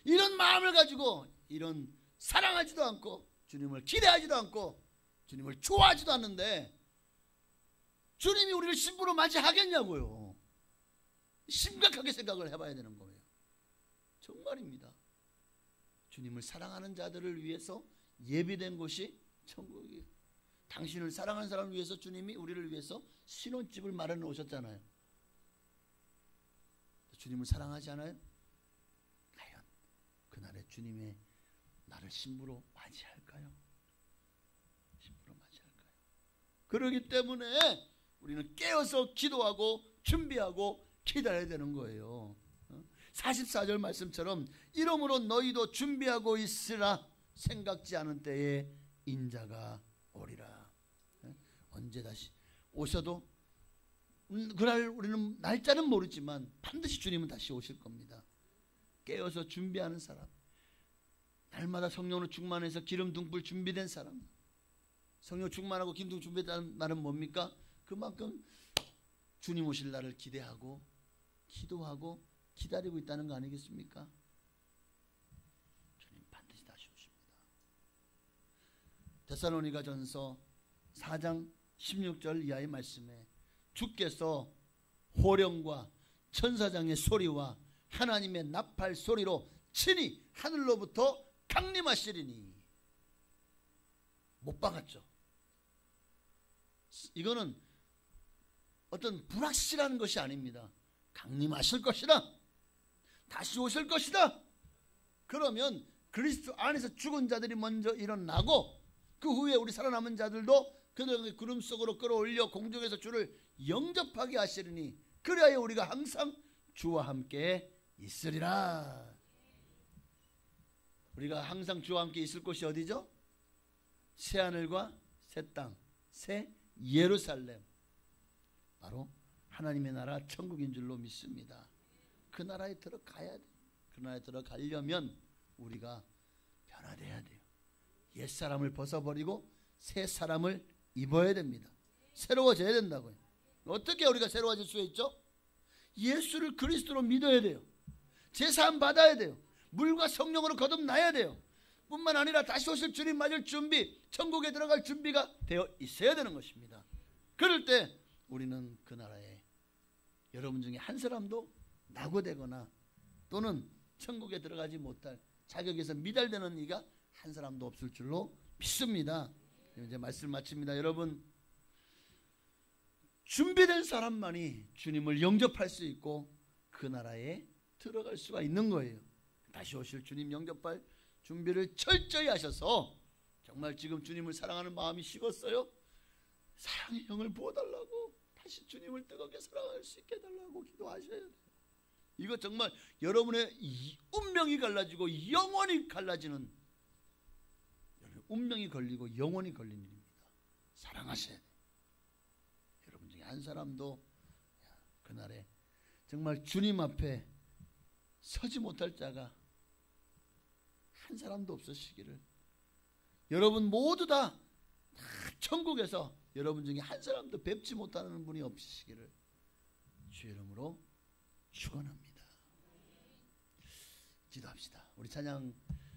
이런 마음을 가지고 이런 사랑하지도 않고 주님을 기대하지도 않고 주님을 좋아하지도 않는데 주님이 우리를 신부로 맞이하겠냐고요. 심각하게 생각을 해봐야 되는 거예요. 정말입니다. 주님을 사랑하는 자들을 위해서 예비된 곳이 천국이에요. 당신을 사랑하는 사람을 위해서 주님이 우리를 위해서 신혼집을 마련해 오셨잖아요. 주님을 사랑하지 않아요? 과연 그날에 주님의 나를 신부로 맞이할까요? 신부로 맞이할까요? 그러기 때문에 우리는 깨어서 기도하고 준비하고 기다려야 되는 거예요. 44절 말씀처럼 이러므로 너희도 준비하고 있으라. 생각지 않은 때에 인자가 오리라. 언제 다시 오셔도 그날 우리는 날짜는 모르지만 반드시 주님은 다시 오실 겁니다. 깨어서 준비하는 사람, 날마다 성령으로 충만해서 기름 등불 준비된 사람, 성령 충만하고 기름 등불 준비했다는 말은 뭡니까? 그만큼 주님 오실 날을 기대하고 기도하고 기다리고 있다는 거 아니겠습니까? 주님 반드시 다시 오십니다. 데살로니가전서 4장 16절 이하의 말씀에 주께서 호령과 천사장의 소리와 하나님의 나팔 소리로 친히 하늘로부터 강림하시리니. 못 박았죠. 이거는 어떤 불확실한 것이 아닙니다. 강림하실 것이다. 다시 오실 것이다. 그러면 그리스도 안에서 죽은 자들이 먼저 일어나고 그 후에 우리 살아남은 자들도 그들의 구름 속으로 끌어올려 공중에서 주를 영접하게 하시리니 그리하여 우리가 항상 주와 함께 있으리라. 우리가 항상 주와 함께 있을 곳이 어디죠? 새하늘과 새 땅, 새 예루살렘, 바로 하나님의 나라 천국인 줄로 믿습니다. 그 나라에 들어가야 돼요. 그 나라에 들어가려면 우리가 변화돼야 돼요. 옛사람을 벗어버리고 새 사람을 입어야 됩니다. 새로워져야 된다고요. 어떻게 우리가 새로워질 수 있죠? 예수를 그리스도로 믿어야 돼요. 제사함 받아야 돼요. 물과 성령으로 거듭나야 돼요. 뿐만 아니라 다시 오실 주님 맞을 준비, 천국에 들어갈 준비가 되어 있어야 되는 것입니다. 그럴 때 우리는 그 나라에 여러분 중에 한 사람도 낙오되거나 또는 천국에 들어가지 못할 자격에서 미달되는 이가 한 사람도 없을 줄로 믿습니다. 이제 말씀 마칩니다. 여러분, 준비된 사람만이 주님을 영접할 수 있고 그 나라에 들어갈 수가 있는 거예요. 다시 오실 주님 영접할 준비를 철저히 하셔서 정말 지금 주님을 사랑하는 마음이 식었어요? 사랑의 영을 부어달라고, 다시 주님을 뜨겁게 사랑할 수 있게 해달라고 기도하셔야 돼요. 이거 정말 여러분의 운명이 갈라지고 영원히 갈라지는 운명이 걸리고 영원히 걸린 일입니다. 사랑하셔야 돼요. 여러분 중에 한 사람도 그날에 정말 주님 앞에 서지 못할 자가 한 사람도 없으시기를, 여러분 모두 다 천국에서 여러분 중에 한 사람도 뵙지 못하는 분이 없으시기를 주 이름으로 축원합니다. 기도합시다. 우리 찬양,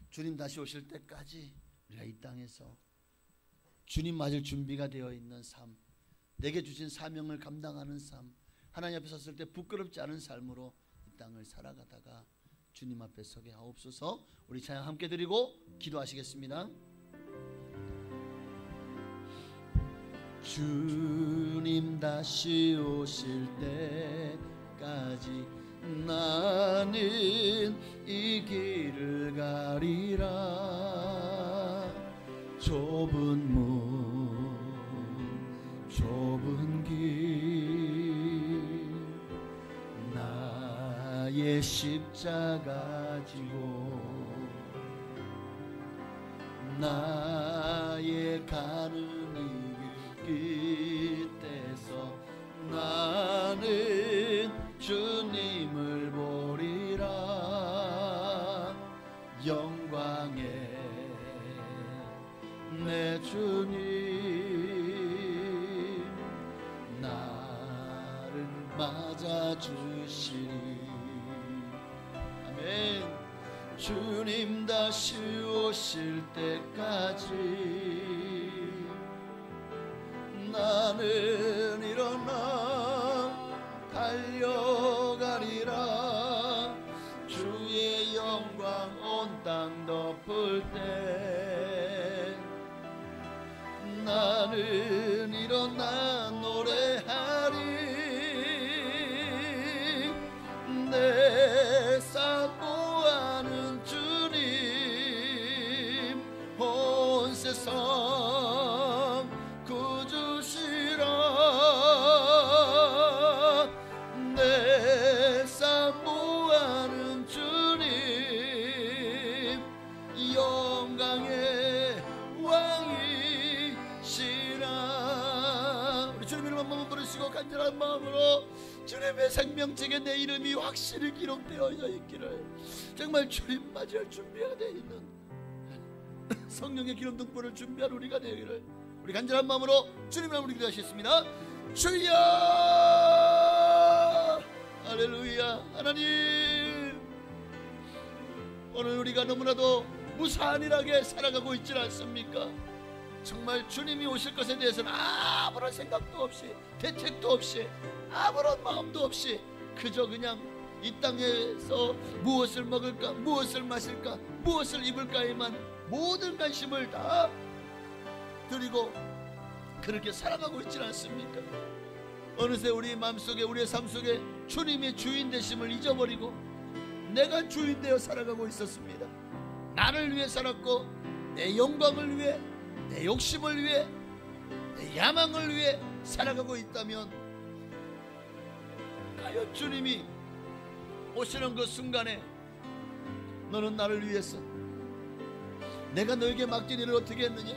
주님 다시 오실 때까지 우리가 이 땅에서 주님 맞을 준비가 되어 있는 삶, 내게 주신 사명을 감당하는 삶, 하나님 앞에 섰을 때 부끄럽지 않은 삶으로 이 땅을 살아가다가 주님 앞에 서게 하옵소서. 우리 찬양 함께 드리고 기도하시겠습니다. 주님 다시 오실 때까지 나는 이 길을 가리라. 좁은 문 좁은 길 나의 십자가 지고 나의 가는 이 끝에서 나는 주님을 보리라. 영광의 내 주님 나를 맞아주시리. 아멘. 주님 다시 오실 때까지 나는 일어나 달려가리라. 주의 영광 온 땅 덮을 때 나는 일어나 노래하리. 내 사모하는 주님 온 세상 구주시라. 내 사모하는 주님 영광의 왕이시라. 우리 주님 이름 한번 부르시고 간절한 마음으로 주님의 생명책에 내 이름이 확실히 기록되어 있기를, 정말 주님 맞이할 준비가 되어 있는 성령의 기름 등불을 준비한 우리가 되기를 우리 간절한 마음으로 주님을 우리 기도하시겠습니다. 주여 할렐루야. 하나님, 오늘 우리가 너무나도 무산일하게 살아가고 있지 않습니까? 정말 주님이 오실 것에 대해서는 아무런 생각도 없이, 대책도 없이, 아무런 마음도 없이 그저 그냥 이 땅에서 무엇을 먹을까, 무엇을 마실까, 무엇을 입을까에만 모든 관심을 다 드리고 그렇게 살아가고 있지 않습니까? 어느새 우리 마음속에, 우리의 삶속에 주님의 주인 되심을 잊어버리고 내가 주인 되어 살아가고 있었습니다. 나를 위해 살았고 내 영광을 위해, 내 욕심을 위해, 내 야망을 위해 살아가고 있다면 과연 주님이 오시는 그 순간에 너는 나를 위해서, 내가 너에게 맡긴 일을 어떻게 했느냐?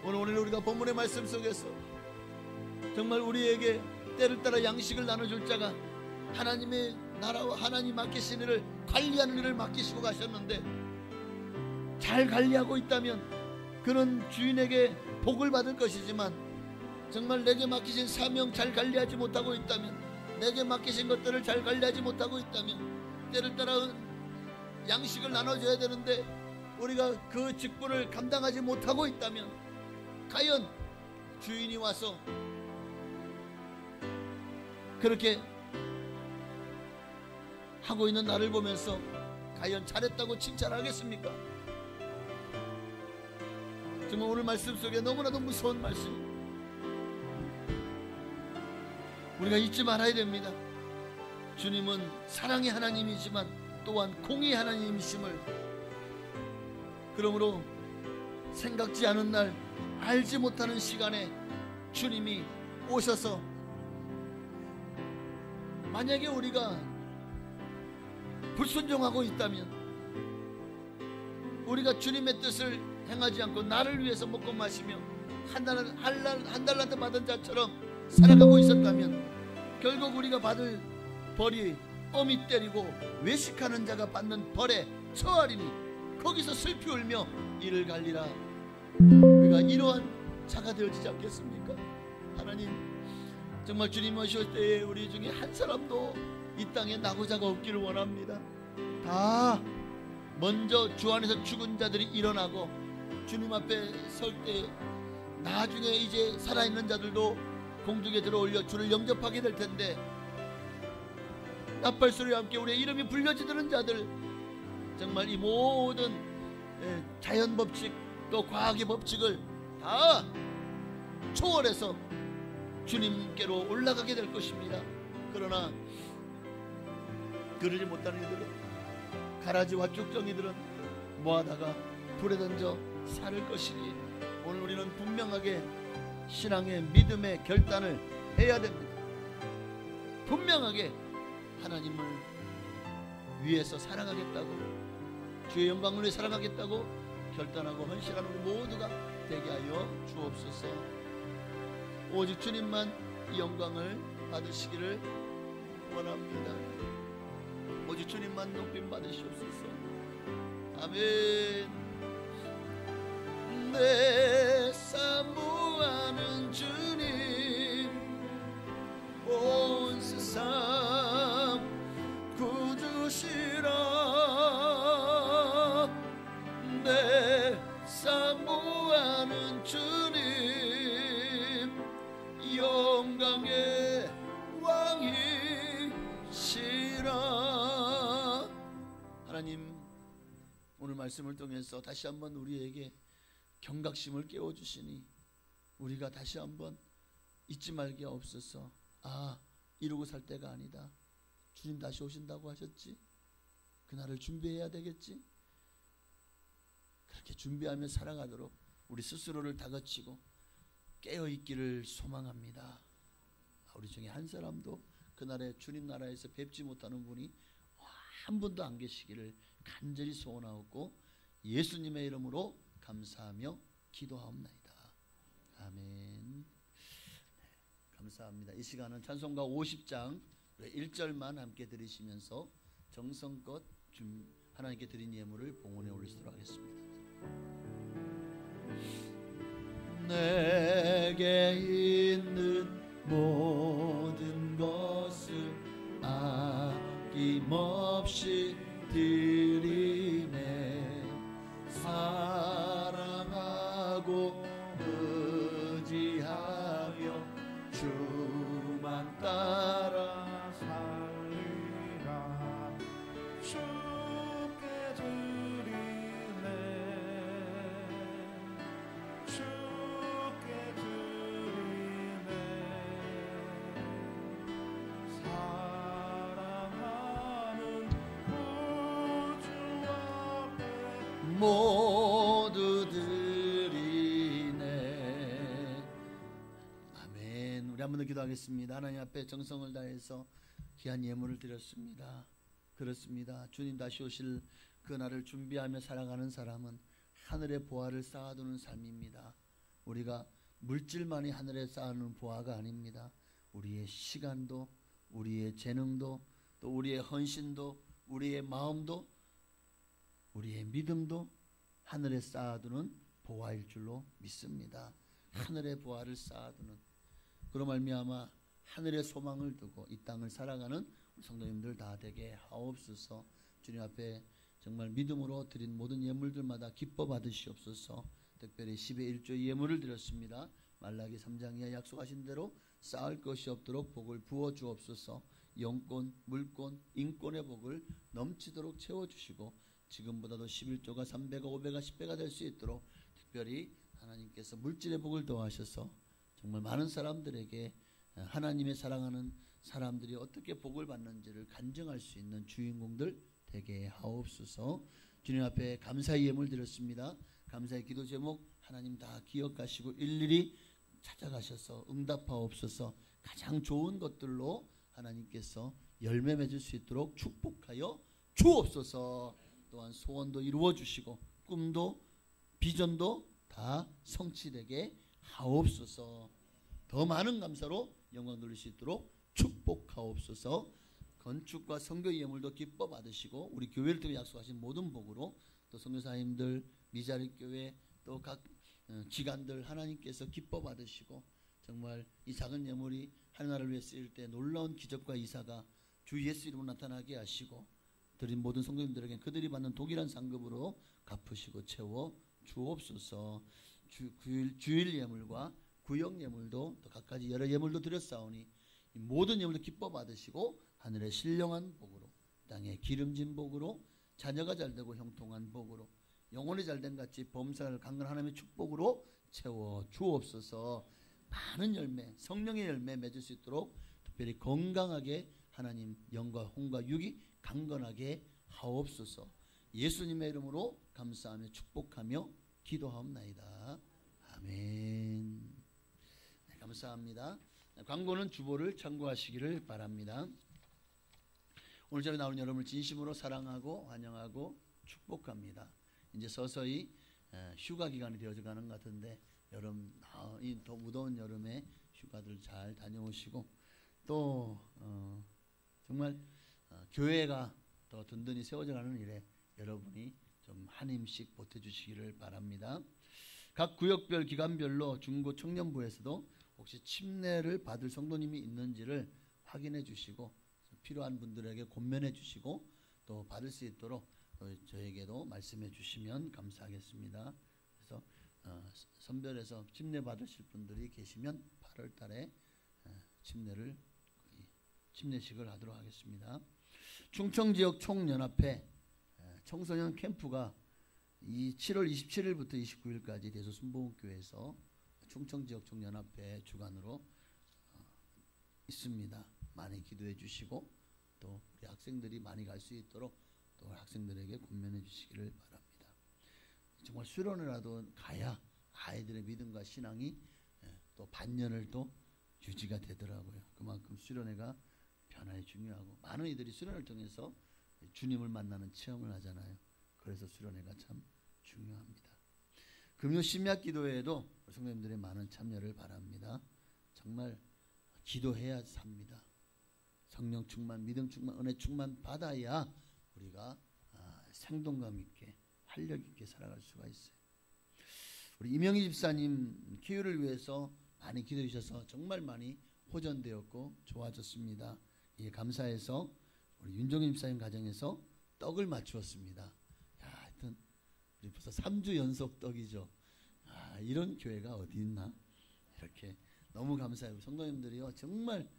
오늘 우리가 본문의 말씀 속에서 정말 우리에게 때를 따라 양식을 나눠줄 자가 하나님의 나라와 하나님 맡기신 일을 관리하는 일을 맡기시고 가셨는데, 잘 관리하고 있다면 그는 주인에게 복을 받을 것이지만, 정말 내게 맡기신 사명 잘 관리하지 못하고 있다면, 내게 맡기신 것들을 잘 관리하지 못하고 있다면, 때를 따라 양식을 나눠줘야 되는데 우리가 그 직분을 감당하지 못하고 있다면, 과연 주인이 와서 그렇게 하고 있는 나를 보면서 과연 잘했다고 칭찬하겠습니까? 정말 오늘 말씀 속에 너무나도 무서운 말씀, 우리가 잊지 말아야 됩니다. 주님은 사랑의 하나님이지만 또한 공의의 하나님이심을, 그러므로 생각지 않은 날, 알지 못하는 시간에 주님이 오셔서, 만약에 우리가 불순종하고 있다면, 우리가 주님의 뜻을 행하지 않고 나를 위해서 먹고 마시며 한 달란트 받은 자처럼 살아가고 있었다면 결국 우리가 받을 벌이 어미 때리고 외식하는 자가 받는 벌에 처하리니 거기서 슬피 울며 이를 갈리라. 우리가 이러한 자가 되어지지 않겠습니까? 하나님, 정말 주님 오실 때에 우리 중에 한 사람도 이 땅에 낙오자가 없기를 원합니다. 다 먼저 주 안에서 죽은 자들이 일어나고 주님 앞에 설 때 나중에 이제 살아있는 자들도 공중에 들어올려 주를 영접하게 될 텐데, 나팔소리와 함께 우리의 이름이 불려지는 자들, 정말 이 모든 자연 법칙 또 과학의 법칙을 다 초월해서 주님께로 올라가게 될 것입니다. 그러나 그러지 못하는 이들은, 가라지와 쭉정이들은 뭐하다가 불에 던져 살을 것이니, 오늘 우리는 분명하게 신앙의 믿음의 결단을 해야 됩니다. 분명하게 하나님을 위해서 살아가겠다고, 주의 영광을 위해 살아가겠다고 결단하고 헌신하는 우리 모두가 되게 하여 주옵소서. 오직 주님만 이 영광을 받으시기를 원합니다. 오직 주님만 높임 받으시옵소서. 아멘. 내 사모하는 주님, 온 세상 구주시라. 내 사모하는 주님, 영광의 왕이시라. 하나님, 오늘 말씀을 통해서 다시 한번 우리에게 경각심을 깨워주시니 우리가 다시 한번 잊지 말게 없어서, 아, 이러고 살 때가 아니다. 주님 다시 오신다고 하셨지? 그날을 준비해야 되겠지? 그렇게 준비하며 살아가도록 우리 스스로를 다그치고 깨어있기를 소망합니다. 우리 중에 한 사람도 그날에 주님 나라에서 뵙지 못하는 분이 한 분도 안 계시기를 간절히 소원하고 예수님의 이름으로 감사하며 기도하옵나이다. 아멘. 감사합니다. 이 시간은 찬송가 50장 1절만 함께 들으시면서 정성껏 하나님께 드린 예물을 봉헌에 올리도록 하겠습니다. 내게 있는 모든 것을 아낌없이 드리네. 사랑하고 의지하며 주만 따라 살리라. 주께 드리네. 주께 드리네. 사랑하는 구주 앞에 모두 드리네. 아멘. 우리 한 번 더 기도하겠습니다. 하나님 앞에 정성을 다해서 귀한 예물을 드렸습니다. 그렇습니다. 주님 다시 오실 그날을 준비하며 살아가는 사람은 하늘의 보화를 쌓아두는 삶입니다. 우리가 물질만이 하늘에 쌓아놓은 보화가 아닙니다. 우리의 시간도, 우리의 재능도, 또 우리의 헌신도, 우리의 마음도, 우리의 믿음도 하늘에 쌓아두는 보화일 줄로 믿습니다. 하늘의 보화를 쌓아두는, 그로 말미암아 하늘의 소망을 두고 이 땅을 살아가는 우리 성도님들 다 되게 하옵소서. 주님 앞에 정말 믿음으로 드린 모든 예물들마다 기뻐 받으시옵소서. 특별히 10의 1조 예물을 드렸습니다. 말라기 3장에 약속하신 대로 쌓을 것이 없도록 복을 부어 주옵소서. 영권, 물권, 인권의 복을 넘치도록 채워주시고 지금보다도 11조가 3배가 5배가 10배가 될 수 있도록 특별히 하나님께서 물질의 복을 더하셔서 정말 많은 사람들에게 하나님의 사랑하는 사람들이 어떻게 복을 받는지를 간증할 수 있는 주인공들 되게 하옵소서. 주님 앞에 감사의 예물 드렸습니다. 감사의 기도 제목 하나님 다 기억하시고 일일이 찾아가셔서 응답하옵소서. 가장 좋은 것들로 하나님께서 열매 맺을 수 있도록 축복하여 주옵소서. 또한 소원도 이루어 주시고 꿈도 비전도 다 성취되게 하옵소서. 더 많은 감사로 영광 돌릴 수 있도록 축복하옵소서. 건축과 선교 예물도 기뻐 받으시고 우리 교회를 통해 약속하신 모든 복으로 또 선교사님들, 미자립 교회 또 각 기관들 하나님께서 기뻐 받으시고 정말 이 작은 예물이 하나님을 위해 쓰일 때 놀라운 기적과 이사가 주 예수 이름으로 나타나게 하시고 드린 모든 성도님들에게 그들이 받는 동일한 상급으로 갚으시고 채워 주옵소서. 주일 예물과 구역 예물도 또 각가지 여러 예물도 드렸사오니 이 모든 예물도 기뻐 받으시고 하늘의 신령한 복으로 땅의 기름진 복으로 자녀가 잘되고 형통한 복으로 영혼이 잘된 같이 범사를 강건한 하나님의 축복으로 채워 주옵소서. 많은 열매 성령의 열매 맺을 수 있도록 특별히 건강하게 하나님 영과 혼과 육이 강건하게 하옵소서. 예수님의 이름으로 감사하며 축복하며 기도하옵나이다. 아멘. 네, 감사합니다. 광고는 주보를 참고하시기를 바랍니다. 오늘 저녁에 나오는 여러분을 진심으로 사랑하고 환영하고 축복합니다. 이제 서서히 휴가 기간이 되어져 가는 것 같은데 여름 이 더 무더운 여름에 휴가들 잘 다녀오시고 또 정말 교회가 더 든든히 세워져 가는 일에 여러분이 좀 한 힘씩 보태주시기를 바랍니다. 각 구역별 기관별로 중고 청년부에서도 혹시 침례를 받을 성도님이 있는지를 확인해 주시고 필요한 분들에게 권면해 주시고 또 받을 수 있도록 또 저에게도 말씀해 주시면 감사하겠습니다. 그래서 선별해서 침례 받으실 분들이 계시면 8월 달에 침례식을 하도록 하겠습니다. 충청지역 총연합회 청소년 캠프가 이 7월 27일부터 29일까지 대소순복음교회에서 충청지역 총연합회 주관으로 있습니다. 많이 기도해 주시고 또 우리 학생들이 많이 갈 수 있도록 또 학생들에게 권면해 주시기를 바랍니다. 정말 수련회라도 가야 아이들의 믿음과 신앙이 또 반년을 또 유지가 되더라고요. 그만큼 수련회가 변화에 중요하고 많은 이들이 수련을 통해서 주님을 만나는 체험을 하잖아요. 그래서 수련회가 참 중요합니다. 금요 심야 기도회에도 성도님들의 많은 참여를 바랍니다. 정말 기도해야 삽니다. 성령 충만, 믿음 충만, 은혜 충만 받아야 우리가 생동감 있게 활력 있게 살아갈 수가 있어요. 우리 이명희 집사님 기후를 위해서 많이 기도해 주셔서 정말 많이 호전되었고 좋아졌습니다. 예, 감사해서 우리 윤종인 집사님 가정에서 떡을 맞추었습니다. 야, 하여튼 우리 벌써 3주 연속 떡이죠. 이런 교회가 어디 있나? 이렇게 너무 감사해요. 성도님들이요 정말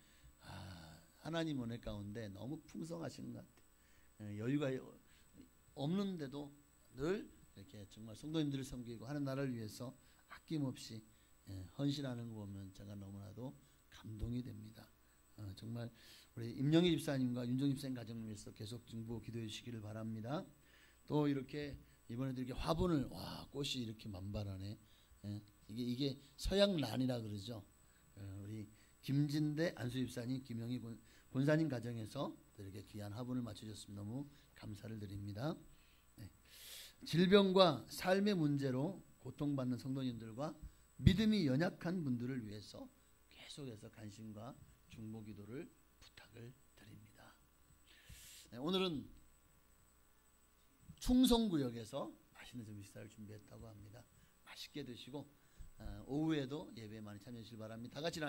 하나님 은혜 가운데 너무 풍성하신 것 같아요. 여유가 없는데도 늘 이렇게 정말 성도님들을 섬기고 하는 나라를 위해서 아낌없이 헌신하는 거 보면 제가 너무나도 감동이 됩니다. 정말 우리 임영희 집사님과 윤종 집사님 가정을 위해서 계속 중보 기도해 주시기를 바랍니다. 또 이렇게 이번에도 이렇게 화분을 꽃이 이렇게 만발하네. 이게 서양란이라 그러죠. 우리 김진대 안수 집사님, 김영희 권사님 가정에서 이렇게 귀한 화분을 맞춰주셨습니다. 너무 감사를 드립니다. 네. 질병과 삶의 문제로 고통받는 성도님들과 믿음이 연약한 분들을 위해서 계속해서 간심과 중보기도를 부탁을 드립니다. 네, 오늘은 충성구역에서 맛있는 점 식사를 준비했다고 합니다. 맛있게 드시고 오후에도 예배에 많이 참여해 주시기 바랍니다. 다 같이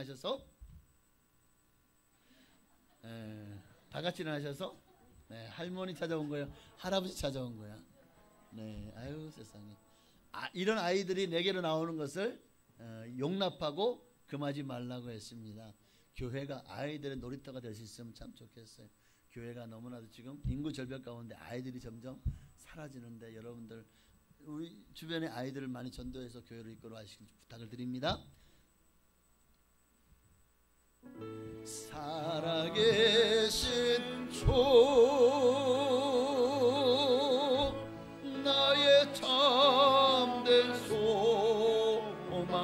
일어나셔서 할머니 찾아온 거야, 할아버지 찾아온 거야. 네, 아유 세상에. 이런 아이들이 내게로 나오는 것을 용납하고 금하지 말라고 했습니다. 교회가 아이들의 놀이터가 될 수 있으면 참 좋겠어요. 교회가 너무나도 지금 인구 절벽 가운데 아이들이 점점 사라지는데 여러분들 우리 주변의 아이들을 많이 전도해서 교회를 이끌어 가시길 부탁을 드립니다. 살아계신 주 나의 참된 소망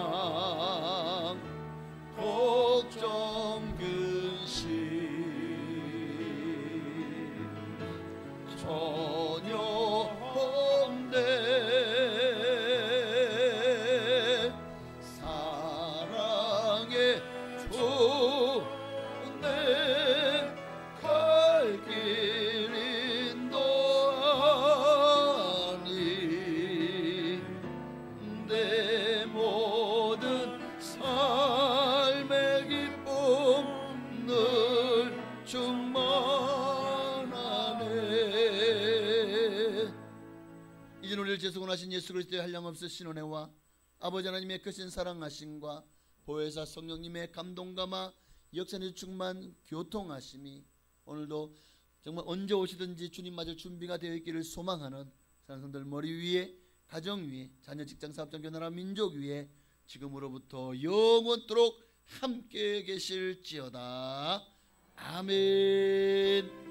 걱정 근심 전혀 없네 하나님께서 원하신 예수 그리스도의 한량없으신 은혜와 아버지 하나님의 크신 사랑하심과 보혜사 성령님의 감동감화 역사의 충만 교통하심이 오늘도 정말 언제 오시든지 주님 맞을 준비가 되어 있기를 소망하는 사랑성들 머리 위에, 가정 위에, 자녀, 직장, 사업장, 교나라, 민족 위에 지금으로부터 영원토록 함께 계실지어다. 아멘.